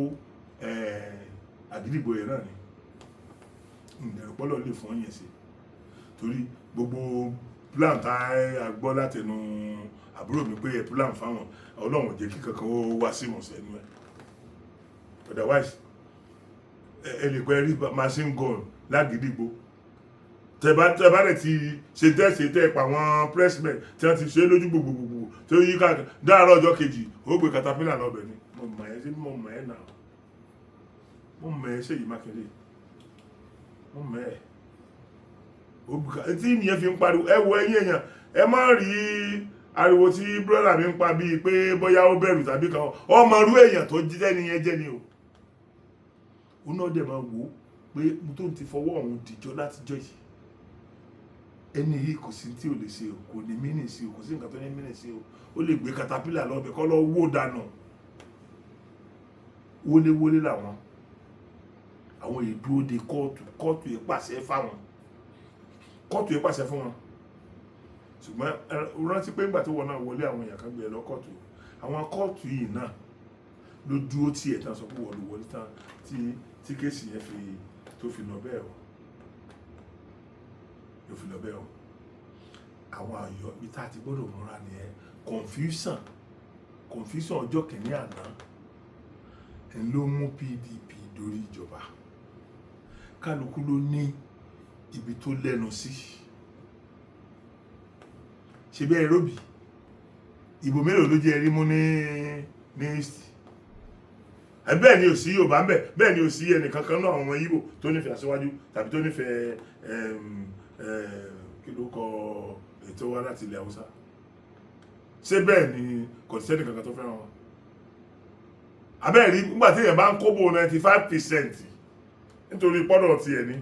àgídìgbò yẹn náà ni ìdẹ̀rùpọ̀lọ̀ lè fún yẹn sí torí gbogbo plan tá a gbọ́ látẹnu àbúrò mi pé ẹ̀ plan fáwọn ọlọ́run jẹ́ kí kankan ó wá sí ìmọ̀sẹ̀ ẹnu ẹ̀ otherwise ẹ lè pẹ́ rí machine gun lágídìgbò tẹ́bá rẹ̀ ti ṣe tẹ́ pa àwọn pressmen tí wọ́n ti ṣe lójú gbogbogbò tó yí káàkiri dáàrọ̀ ọjọ́ kejì ó gbé katapila lọ́bẹ̀ ni mo mọ̀ ẹ́ náà mo mọ̀ ẹ́ Ṣèyí Mákindé mo mọ̀ ẹ́ tí ìyẹn fi ń pariwo ẹ wo ẹ̀yin èèyàn ẹ má rí ariwo tí brọ́dà mi ń pa bíi pé bóyá ó bẹ̀rù tàbí kan ọmọ irú èèyàn tó jí tẹ́ni yẹn jẹ́ ni o ó náà dẹ̀ máa wò ó pé mo tó ti fọwọ́ ọ̀hún dìjọ́ látijọ́ yìí ẹni yìí kò sí tí ò lè ṣe o kò ní mínì sí o kò sí nǹkan tó ní mínì sí o ó lè gbé katapila lọ́bẹ̀ kọ́ lọ wó dànù wọléwọlé làwọn àwọn ìdúró de kóòtù yìí pàṣẹ fáwọn kóòtù yìí pàṣẹ fún wọn ṣùgbọ́n rántí pé nígbà tó wọn náà wọlé àwọn èèyàn kan gbé ẹ lọ kóòtù àwọn kóòtù yìí náà ló dúró tí ẹ̀ tán sọ pé wọ́n ló wọlé tán tí kéèsì yẹn tó fi lọ bẹ́ẹ̀ o ló fi lọ bẹ́ẹ̀ o àwọn àyọ̀ bí tá a ti gbọ́dọ̀ múra nìyẹn confusion ọjọ́ kìíní àná ló mú PDP dórí ìjọba kálukú ló ní ibi tó lẹ́nu sí ṣe bẹ́ẹ̀ róbì ìbò mélòó ló jẹ́ rí mú ní east bẹ́ẹ̀ ni ò sí Yorùbá ń bẹ̀ bẹ́ẹ̀ ni ò sí ẹnìkankan náà àwọn Ìgbò tó nífẹ̀ẹ́ Aṣíwájú tàbí tó nífẹ̀ẹ́ kí ló kọ ètò wa láti ilẹ̀ Haúsá ṣé bẹ́ẹ̀ ni kò sí ẹnìkankan tó fẹ́ràn wọn abẹ́ẹ̀ rí nígbà tí èèyàn bá ń kóbó 95% nítorí pọ́dọ̀ ti ẹ̀ ní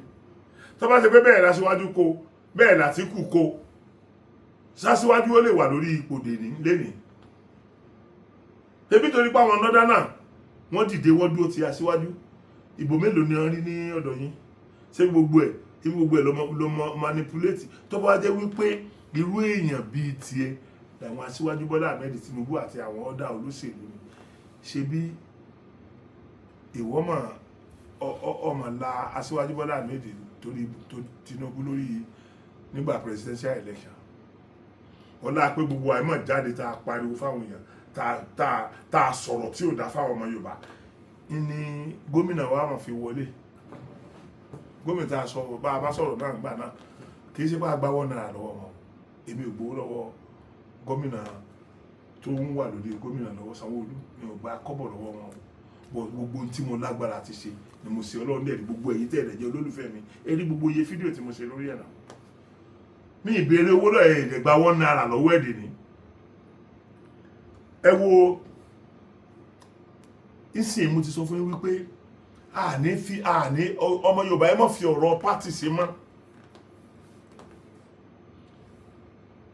tó bá ṣe pé bẹ́ẹ̀ l'Aṣíwájú kó bẹ́ẹ̀ l'Àtíkù kó s'Aṣíwájú ó lè wà lórí ipò lẹ́nìí ebi torí pé àwọn nọ́dá náà wọ́n dìde wọ́n dúró ti Aṣíwájú ìbò mélòó ni wọ́n rí ní ọ̀dọ̀ yín ṣé gbogbo ẹ̀ ló manipulate tó bá jẹ́ wípé irú èèyàn bíi tiẹ̀ làwọn Aṣíwájú Bọ́lá Ahmed Tinubu àti àwọn ọ̀dà olóṣèlú ni ṣe bí ìwọ́mọ̀ ọmọ la Aṣíwájú Bọ́lá Ahmed torí Tinubu lórí nígbà presidential election ọlá pé gbogbo àìmọ̀ jáde tá a pariwo fáwọn èèyàn tá a sọ̀rọ̀ tí ò dá fáwọn ọmọ Yorùbá ní gómìnà wa máa fi wọlé gómìnà tá a sọ̀rọ̀ bá a bá sọ̀rọ̀ náà gbà náà kì í ṣe bá a gbáwọ́ náírà lọ́wọ́ wọn èmi ò gbowó lọ́wọ́ gómìnà tó ń wà lórí gómìnà lọ́wọ́ Sanwó-Olú mi ò gba kọ́bọ̀ lọ́wọ́ wọn gbogbo tí mo lágbára ti ṣe ni mo ṣe Ọlọ́run dẹ̀ gbogbo èyí tẹ̀lé jẹ́ olólùfẹ́ mi rí gbogbo iye fídíò tí mo ṣe lórí ẹ̀ náà mi ìbéèrè owó lọ́ọ̀ ẹ̀ gba £1 lọ́wọ́ ẹ̀dẹ̀ ni ẹ wo ìsìn mo ti sọ fún yín wípé ọmọ Yorùbá ẹ má fi ọ̀rọ̀ pátì ṣe mọ́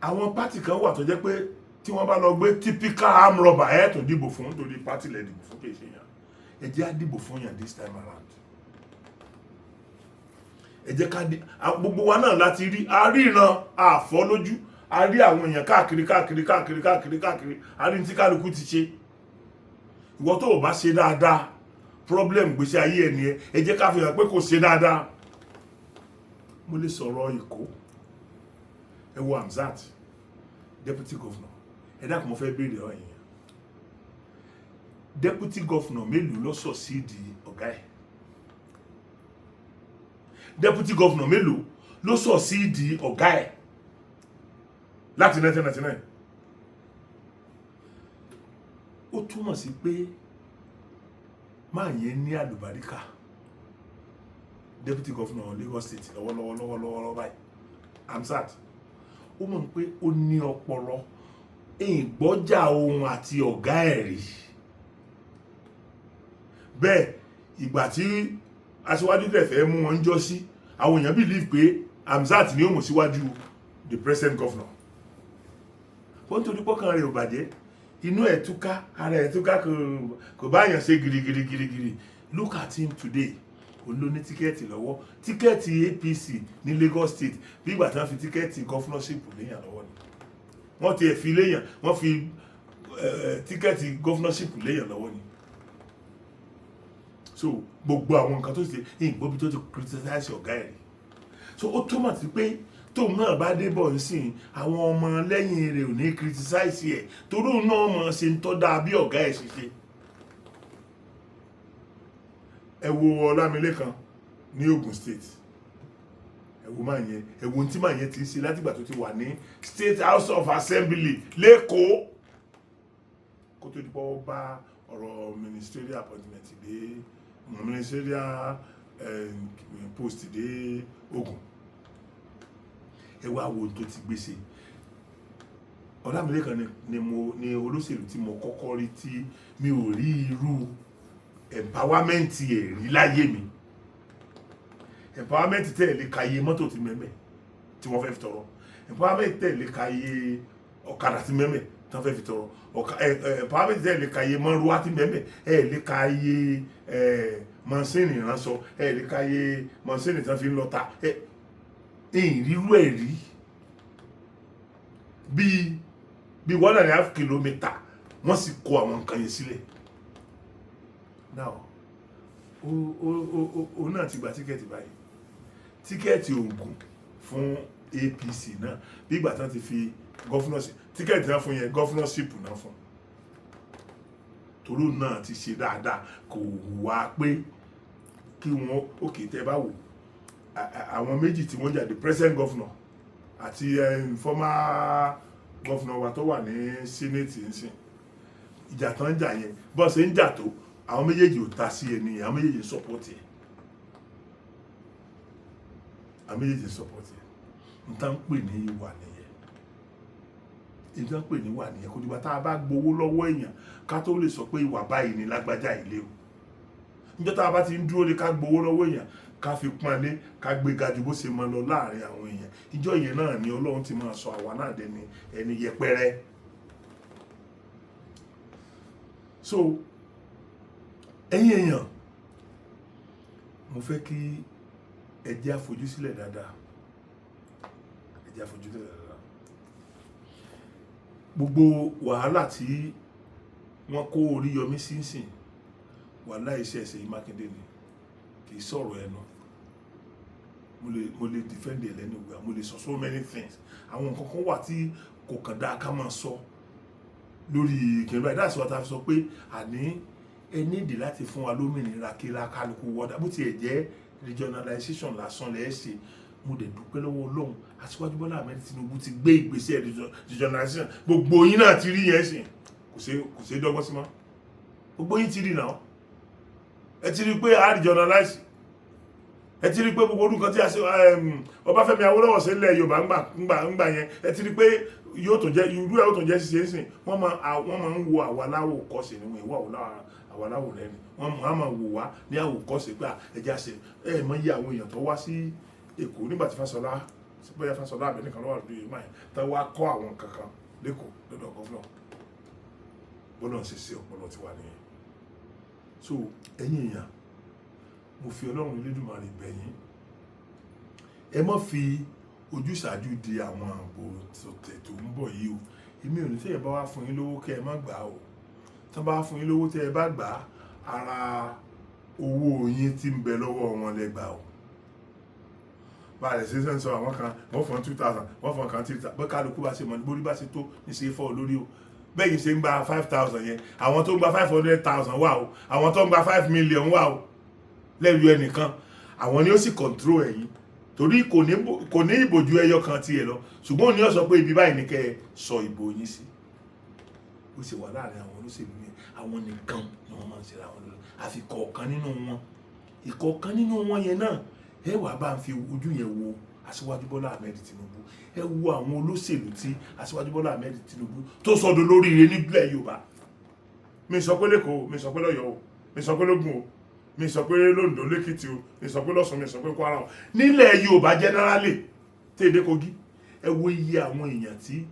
àwọn pátì kan wà tó jẹ́ pé tí wọ́n bá lọ gbé typical arm robber ẹ̀ tó dìbò fún torí pátì lẹ̀ dìbò fún kèsì yàn ẹ jẹ́ á dìbò fún yàn this time around ẹ jẹ́ ká gbogbo wa náà láti rí àríran àfọ́ lójú a rí àwọn èèyàn káàkiri a rí tí kálukú ti ṣe ìwọ tó o bá ṣe dáadáa problem gbèsè ayé ẹni ẹ jẹ́ ká fi hàn pé kò ṣe dáadáa mo lè sọ̀rọ̀ Èkó ẹ wo Hamzat deputy governor, ẹ dákun mo fẹ́ béèrè ọ̀rọ̀ yẹn, deputy governor mélòó ló succeed ọ̀gá ẹ̀? Deputy governor mélòó ló succeed ọ̀gá ẹ̀ láti 1999? Ó túmọ̀ sí pé máa yẹn ní àlùbáríkà, deputy governor Lagos State lọ́wọ́lọ́wọ́ báyìí Hamzat, ó mọ̀ pé ó ní ọpọlọ, ìgbọ́jà ohun àti ọ̀gá ẹ̀ rí. Bẹ́ẹ̀ ìgbà tí aṣíwájú tẹ̀ fẹ́ mú wọn jọ sí, àwọn èèyàn believe pé Hamzat ni ó mú síwájú the present governor. Wọ́n torí pọ́kàn rẹ̀ ò bàjẹ́, inú ẹ̀ túká, ara ẹ̀ túká, kò bá yàn ṣe girigiri. Look at him today. Òun ló ní tíkẹ́ẹ̀tì lọ́wọ́, tíkẹ́ẹ̀tì APC ní Lagos State bí ìgbà tí wọ́n fi tíkẹ́ẹ̀tì governorship léyàn lọ́wọ́ ni. Wọ́n ti fi léyàn, wọ́n fi tíkẹ́ẹ̀tì governorship léyàn lọ́wọ́ ni. So gbogbo àwọn nǹkan tó ṣe ìgbóbi tó ti criticize ọ̀gá ẹ̀. So ó túmọ̀ sí pé tóun náà bá dé bọ̀ nísìn, àwọn ọmọ lẹ́yìn rẹ̀ ò ní criticize ẹ̀ torí òun náà mọ̀ ṣe ń tọ́ da bí ọ̀gá ẹ̀ ṣe ṣe. Ẹ wo Ọlámilékan ní Ogun State, ẹ wo máa yẹn, ẹ wo tí máa yẹn ti ṣe látìgbà tó ti wà ní State House of Assembly lẹ́kọ̀ọ́ kó tó di pọ́ bá ọ̀rọ̀ ministerial appointment dé, ministerial post dé Ogun. Ẹ wá wo tó ti gbèsè. Ọlámilékan ni olóṣèlú tí mo kọ́kọ́ rí tí mi ò rí irú empowerment ẹ̀ rí láyé mi. Empowerment tẹ̀lé kàyé mọ́tò ti mẹ́mẹ́ tí wọ́n fẹ́ fi tọrọ, empowerment tẹ̀lé kàyé ọ̀kadà ti mẹ́mẹ́ tí wọ́n fẹ́ fi tọrọ, empowerment tẹ̀lé kàyé mọ́rúwá ti mẹ́mẹ́, lè kàyé mọ́sìnì ìránṣọ, lè kàyé mọ́sìnì tí wọ́n fi ń lọ́ta, ìrírú ẹ̀ rí bí 1.5 kìlómítà wọ́n sì kó àwọn nǹkan yẹn sílẹ̀. Now o náà ti gba tíkẹ́ẹ̀tì báyìí, tíkẹ́ẹ̀tì Ògùn fún APC náà bí ìgbà tí wọ́n ti fi governorship tíkẹ́ẹ̀tì náà fún yẹn governorship náà fún, toró náà ti ṣe dáadáa, kò wá pé kí wọ́n òkè tẹ́ bá wò àwọn méjì tí wọ́n jáde, present governor àti former governor wa tó wà ní senate nsìn, ìjà tán jà yẹn bọ́ ṣe ń jà tó àwọn méjèèjì ò ta sí ẹni, àwọn méjèèjì support ẹ̀, àwọn méjèèjì support ẹ̀. n tán pè ní ìwà nìyẹn, n tán pè ní ìwà nìyẹn. Kò dìgbà tá a bá gbowó lọ́wọ́ èèyàn ká tó lè sọ pé ìwà báyìí ni lágbájá ilé o. Níjọ́ tá a bá ti ń dúró lé ká gbowó lọ́wọ́ èèyàn ká fi pọ́nlé ká gbé ga jù bó ṣe mọ lọ láàrin àwọn èèyàn, ìjọ yẹn náà ni Ọlọ́run ti máa sọ àwa náà dẹni ẹni yẹpẹrẹ. So ẹ̀yin èèyàn, mo fẹ́ kí ẹ jẹ́ àfojú sílẹ̀ dáadáa, ẹ jẹ́ àfojú sílẹ̀ dáadáa. Gbogbo wàhálà tí wọ́n kó Oríyọmí sínsìn, wàhálà iṣẹ́ Ṣèyí Mákindé ni, kì í sọ̀rọ̀ ẹnu. Mo lè defend ẹ̀ lẹ́nu ìgbà, mo lè sọ so many things. Àwọn nǹkan kan wà tí kò kàn dáa ká máa sọ lórí kìnìún báyìí. That's what I've sọ pé àní ẹ nídìí láti fún wa lómìnira kí la kálukú wọ́dà bó tiẹ̀ jẹ́ regionalization lásán lẹ́ẹ̀ ṣe. Mo dẹ̀ dúpẹ́ lọ́wọ́ Ọlọ́run, Aṣíwájú Bọ́lá Ahmed Tinubu ti gbé ìgbésẹ̀ regionalization. Gbogbo yín náà ti rí yẹn sìn, kò ṣe dọ́gbọ́n sí mọ́. Gbogbo yín ti rí náà, ẹ ti rí pé a regionalize, ẹ ti rí pé gbogbo orúkọ tí a ṣe Ọbáfẹ́mi Awólọ́wọ̀ sí ilẹ̀ Yorùbá ńgbà yẹn, ẹ ti rí pé yóò tó jẹ́ irú ẹ̀ ó tó jẹ́ ṣiṣẹ́ sìn. Wọ́n máa ń wo àwa láwò kọ́sì níwọ̀n ìwà àwa láwò rẹ̀ ni wọ́n máa wò wá ní àwòkọ́sì pé ẹja ṣe mọ iye àwọn èèyàn tó wá sí Èkó nígbà tí Fáṣọlá bóyá Fáṣọlá àbẹ̀nìkan lọ́wọ́ àdúgbò yìí máa tó wá kọ́ àwọn kankan lẹ́kọ̀ọ́ lọ́dọ̀ gọ́fúnà bọ́lọ̀ ṣe ṣe ọpọlọ ti wà nìyẹn. So ẹ̀yin èèyàn, mo fi Ọlọ́run Elédùmarè bẹ̀ yín, ẹ má fi ojúṣàájú di àwọn ààbò tó ń bọ̀ yìí o. Èmi ò ní tẹ́yẹ̀ bá wá fún yín lówó kẹ́ ẹ má gbà o. Tán bá fún yín lówó tẹ́ ẹ bá gbà, ara owó yín tí ń bẹ lọ́wọ́ wọn lẹ gbà o. bá rẹ̀ ṣe ń sọ àwọn kan wọ́n fọ́n 2,000 wọ́n fọ́n kan 3,000 bọ́ kálukú bá ṣe mọ̀ níborí bá ṣe tó ní ṣe fọ́ lórí o bẹ́ẹ̀ yìí ṣe ń gba 5,000 yẹn àwọn tó ń gba 500,000 wà o àwọn tó ń gba 5 million wà o lẹ́yìn ẹnìkan àwọn ni ó sì control ẹ̀yìn torí kò ní ìbòjú ẹyọ kan tiẹ̀ lọ ṣùgbọ́n òní ó sọ pé ibi báyìí ní kẹ́ ẹ sọ ìbò yín sí ó sì wà láàrin àwọn olóṣèlú yẹn àwọn nìkan ni wọ́n máa ń ṣe àwọn olóṣèlú àfi kọ̀ọ̀kan nínú wọn ìkọ̀ọ̀kan nínú wọn yẹn náà ẹ wàá bá ń fi ojú yẹn wo Aṣíwájú Bọ́lá Ahmed Tinubu ẹ wo àwọn olóṣèlú tí Aṣíwájú Bọ́lá Ahmed Tinubu tó sọdọ̀ lóríire nílẹ̀ Yorùbá mi sọ pé lẹ́kọ̀ọ́ mi sọ pé lọ́yọ̀ọ́ mi sọ pé lógùn o mi sọ pé lóńdó lẹ́kìtì o mi sọ pé lọ́ṣun mi sọ pé Kwara o nílẹ̀ Yorùbá generally tèdè Kogi ẹ wo iye àwọn èèyàn tí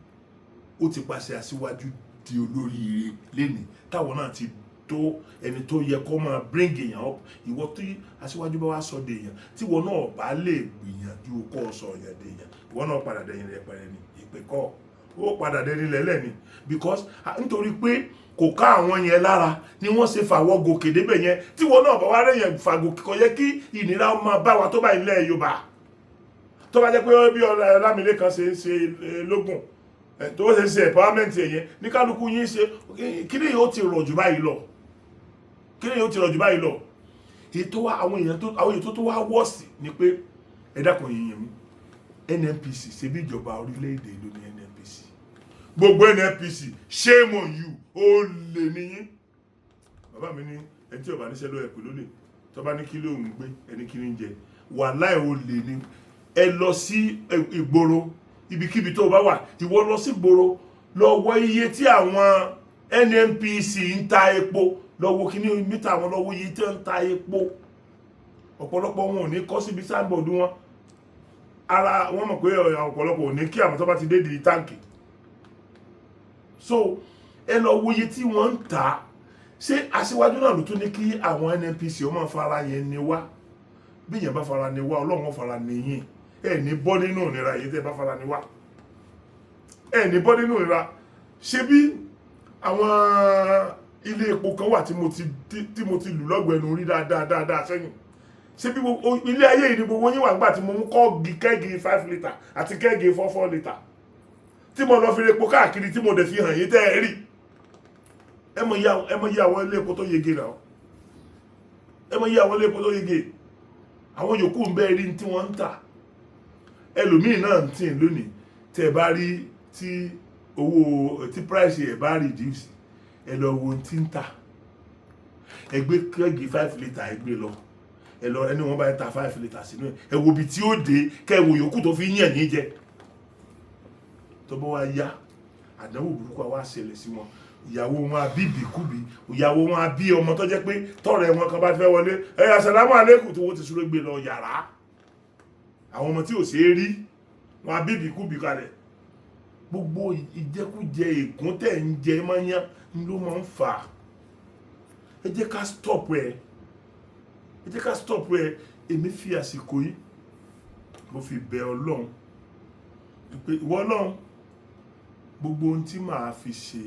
ó ti pàṣẹ Aṣíwájú di olóríire lẹ́nìí táwọn náà ti tó ẹni tó yẹ kó máa bring èèyàn up ìwọ tí Aṣíwájú bá wá sọ de èèyàn tí ìwọ náà bá lè gbìyànjú kó sọ èèyàn de èèyàn ìwọ náà padà dẹ̀yìn rẹ̀ pẹ̀rẹ̀ ni ìpè kọ́ ó padà dẹ̀yìn lẹ́lẹ̀ ni because nítorí pé kò ká àwọn yẹn lára ni wọ́n ṣe fàwọ́ gòkè débẹ̀ yẹn tí ìwọ náà bá wá rẹ̀ yẹn fàgòkè kò yẹ kí ìnira máa bá wa tó bá ilẹ̀ Yorùbá tó bá jẹ́ pé bí Ọlámilékan ṣe ń ṣe lógún tó ṣe ń ṣe empowerment ẹ̀yẹn ní kálukú yín ṣe kí ni yóò ti rọ̀ jù báyìí lọ kí ni yóò ti rọ̀ jù báyìí lọ ètò wa àwọn èèyàn tó wá wọ́ọ̀sì ni pé ẹ dákun yìnyín mú NNPC ṣe bí ìjọba orílẹ̀-èdè ló ní NNPC gbogbo NNPC shame on you ó lè níyín bàbá mi ní ẹni tí ọba níṣẹ́ ló ẹ̀pẹ̀ ló lè tó bá ní kí ló ń gbé ẹni kí ní jẹ wàláhì ó lè ní ẹ lọ sí ìgboro ibikíbi tó bá wà ìwọ lọ sí ìgboro lọ wọ iye tí àwọn NNPC ń ta epo lọ́wọ́ kí ní mítà wọn lọ́wọ́ iye tí ń ta epo ọ̀pọ̀lọpọ̀ wọn ò ní kọ́ síbi sáàbọ̀dù wọn ara wọn mọ̀ pé ọ̀pọ̀lọpọ̀ ò ní kí àwọn tó bá ti dé di táǹkì so ẹ lọ wo iye tí wọ́n ń tà ṣé Aṣíwájú náà ló tún ní kí àwọn NNPC ó máa fara yẹn ni wá bí yẹn bá fara ni wá Ọlọ́run fara ni yín ẹ ní bọ́ nínú ìnira yìí tẹ́ bá fara ni wá ẹ ní bọ́ nínú ìnira ṣé bí àwọn ilé epo kan wà tí mo ti lù lọ́gbẹ̀ẹ́nu rí dáadáa sẹ́yìn ṣé bí ilé ayé yìí ni gbogbo yín wà nígbà tí mo mú kẹ́ẹ̀gì 5 litre àti kẹ́ẹ̀gì 4 litre tí mo lọ fi epo káàkiri tí mo dẹ̀ fi hàn yín tẹ́ ẹ rí ẹ mọ̀ yí àwọn ilé epo tó yege náà ẹ mọ̀ yí àwọn ilé epo tó yege àwọn yòókù ń bẹ́ẹ̀ rí tí wọ́n ń tà ẹlòmíì náà ń tì lónìí tẹ́ ẹ bá rí tí owó tí price ẹ̀ bá reduce ẹ lọ wo tí ń tà ẹ gbé kẹ́ẹ̀gì 5 litre ẹ gbé lọ ẹ lọ ẹni wọn bá ta 5 litre sínú ẹ wo bí tí ó dé kẹ́ wo yòókù tó fi yàn ní jẹ tó bá wá yá àdánwò burúkú wá ṣẹlẹ̀ sí wọn ìyàwó wọn á bí bìkúbi ìyàwó wọn á bí ọmọ tó jẹ́ pé tọrẹ wọn kan bá fẹ́ wọlé ẹ assalamu alaikum tí wọ́n ti súré gbé lọ yàrá àwọn ọmọ tí ò ṣe é rí wọn á bí bìkúbi kalẹ̀ gbogbo ìjẹkújẹ ègún tẹ̀ ń jẹ mọ́yán ló máa ń fà ẹ jẹ́ ká stop ẹ èmi fi àsìkò yìí mo fi bẹ̀ Ọlọ́run pé ìwọ Ọlọ́run gbogbo ohun tí màá fi ṣe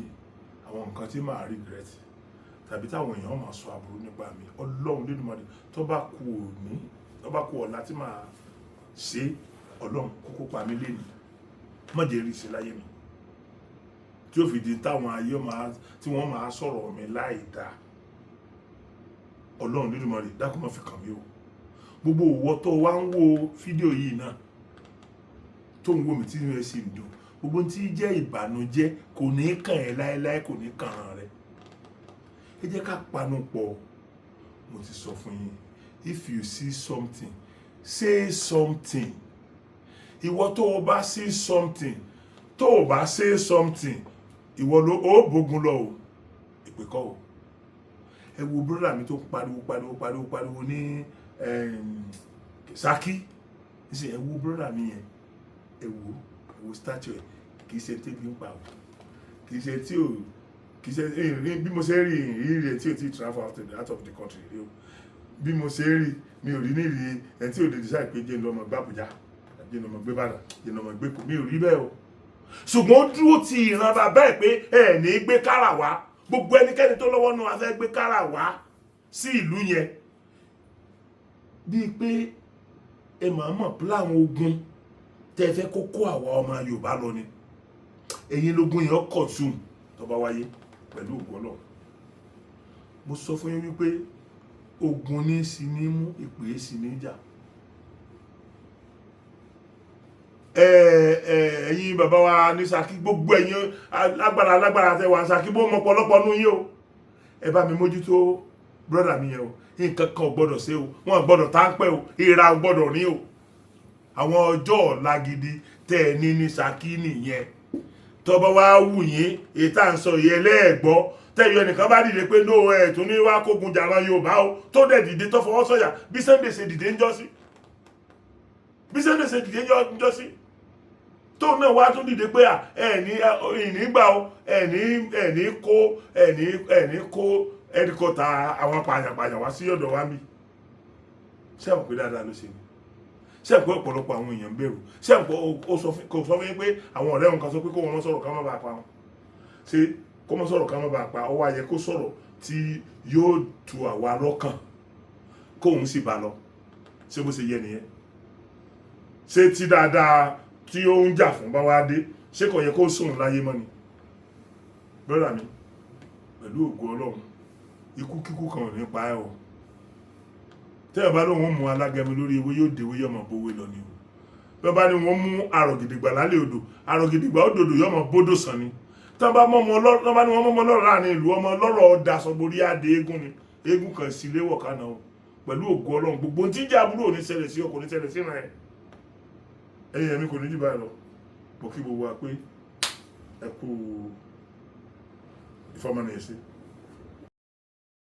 àwọn nǹkan tí màá regret tàbí táwọn èèyàn máa sọ aburú nípa mi Ọlọ́run Olódùmarè tó bá kù ọ̀la tí màá ṣe Ọlọ́run kókó pa mí lẹ́nu má jẹ́ rí sí láyé mi tí ó fi di táwọn ayé tí wọ́n máa sọ̀rọ̀ mi láì dáa Ọlọ́run Olódùmarè dákun má fi kàn mí o gbogbo òwò tó wá ń wo fídíò yìí náà tó ń wò mí tí inú ẹ sì ń dùn gbogbo tí jẹ́ ìbànújẹ́ kò ní kàn ẹ́ láéláé kò ní kàn án rẹ ẹ jẹ́ ká panu pọ̀ mo ti sọ fún yín if you see something say something ìwọ tó o bá see something tó o bá say something ìwọ ló ó bógun lọ o ìpè kọ́ o ẹ wo brother mi tó pariwo ní Ṣakí ẹ wo brother mi yẹn ẹ wo statue ẹ kì í ṣe tẹ́bí ń pa o kì í ṣe tí o kì í ṣe bí mo ṣe rí rẹ̀ tí o ti travel out of the country rí o bí mo ṣe rí mi ò rí ní rí ẹ tí o lè decide pé jẹ́ lọ́mọ gbàbújá jẹ́ lọ́mọ gbé bàdà jẹ́ lọ́mọ gbé kò mi ò rí bẹ́ẹ̀ o ṣùgbọ́n ó dúró ti ìran bàbá ẹ̀ pé ẹ̀ ní gbé kára wá gbogbo ẹnikẹ́ni tó lọ́wọ́ náà fẹ́ gbé kára wá sí ìlú yẹn bíi pé ẹ máa mọ̀ pílàwọn ogun tẹ́ fẹ́ kó kó àwa ọmọ Yorùbá lọ ni ẹ̀yin lógún yẹn consume tó bá wáyé pẹ̀lú ògo Ọlọ́run. Mo sọ fún yín wípé ogun ní sí ní mú ìpè sí ní jà. Ẹ̀yin bàbá wa ní Ṣakí, gbogbo ẹ̀yin alágbára tẹ́ wà Ṣakí, bó mọ pọ̀lọpọ̀ nú yín o, ẹ bá mi mójútó brọ́dà mi yẹn o, nǹkan kan ò gbọ́dọ̀ ṣe o, wọn gbọ́dọ̀ táńpẹ́ o, ìra ò gbọ́dọ̀ ní o. Àwọn ọjọ́ ọ̀la gidi tẹ́ ẹ ní Ṣakí nìyẹn. Tó bá wá wù yín èyí tá à ń sọ yẹn lẹ́ẹ̀gbọ́, tẹ́yọ ẹnìkan bá dìde pé no ẹ̀ tó ní wá kógun jà ran Yorùbá o, tó dẹ̀ dìde tó fọwọ́ sọ̀yà bí Sunday ṣe dìde ń jọ́ sí, bí Sunday ṣe dìde ń jọ́ sí, tó náà wá tún dìde pé ìnígbà o ẹni kó ẹnìkọta àwọn pààyàn wá sí ọ̀dọ̀ wa mi. Ṣé àwọn pé dáadáa ló ṣe ni? Ṣé àpò ọ̀pọ̀lọpọ̀ àwọn èèyàn bẹ̀rù? Ṣé àpò kò sọ fún yín pé àwọn ọ̀rẹ́ wọn kan sọ pé kó wọn sọ̀rọ̀ ká má bàa pa wọn? Ṣé kó mọ́ sọ̀rọ̀ ká má bàa pa, ó wá yẹ kó sọ̀rọ̀ tí yóò tu àwa lọ́kàn kóun sì bá lọ? Ṣé bó ṣe yẹ nìyẹn? Ṣé tí dáadáa tí ó ń jà fún bá wá dé, ṣé kò yẹ kó sùn láyé mọ́ ni? Brọ́dà mi, pẹ̀lú ògo Ọlọ́run, ikú kíkú kan ò ní pa ẹ́ o. Tẹ́ ẹ bá lóun mú alágẹmọ lórí ewé yóò déwé yọmọ bówé lọ ni o. Bẹ́ẹ̀ bá ní wọ́n mú àrògìdìgbà lálẹ́ odò, àrògìdìgbà òdòdó yọmọ bódò sàn ni. Tọ́ bá ní wọ́n mọ́mọ́ lọ́rọ̀ láàrin ìlú, ọmọ lọ́rọ̀ daṣọ borí adé eégún ni, eégún kan sí ilé wọ̀kánà o. Pẹ̀lú ògo Ọlọ́run, gbogbo tí jẹ́ àbúrò ò ní ṣẹlẹ̀ sí ọkọ̀ ní ṣẹlẹ̀ sí náà. Ẹ̀yin ẹ̀mí kò ní jù báyìí lọ. Mo kí gbogbo wa pé ẹ kú ìfọmọnìyàn sí.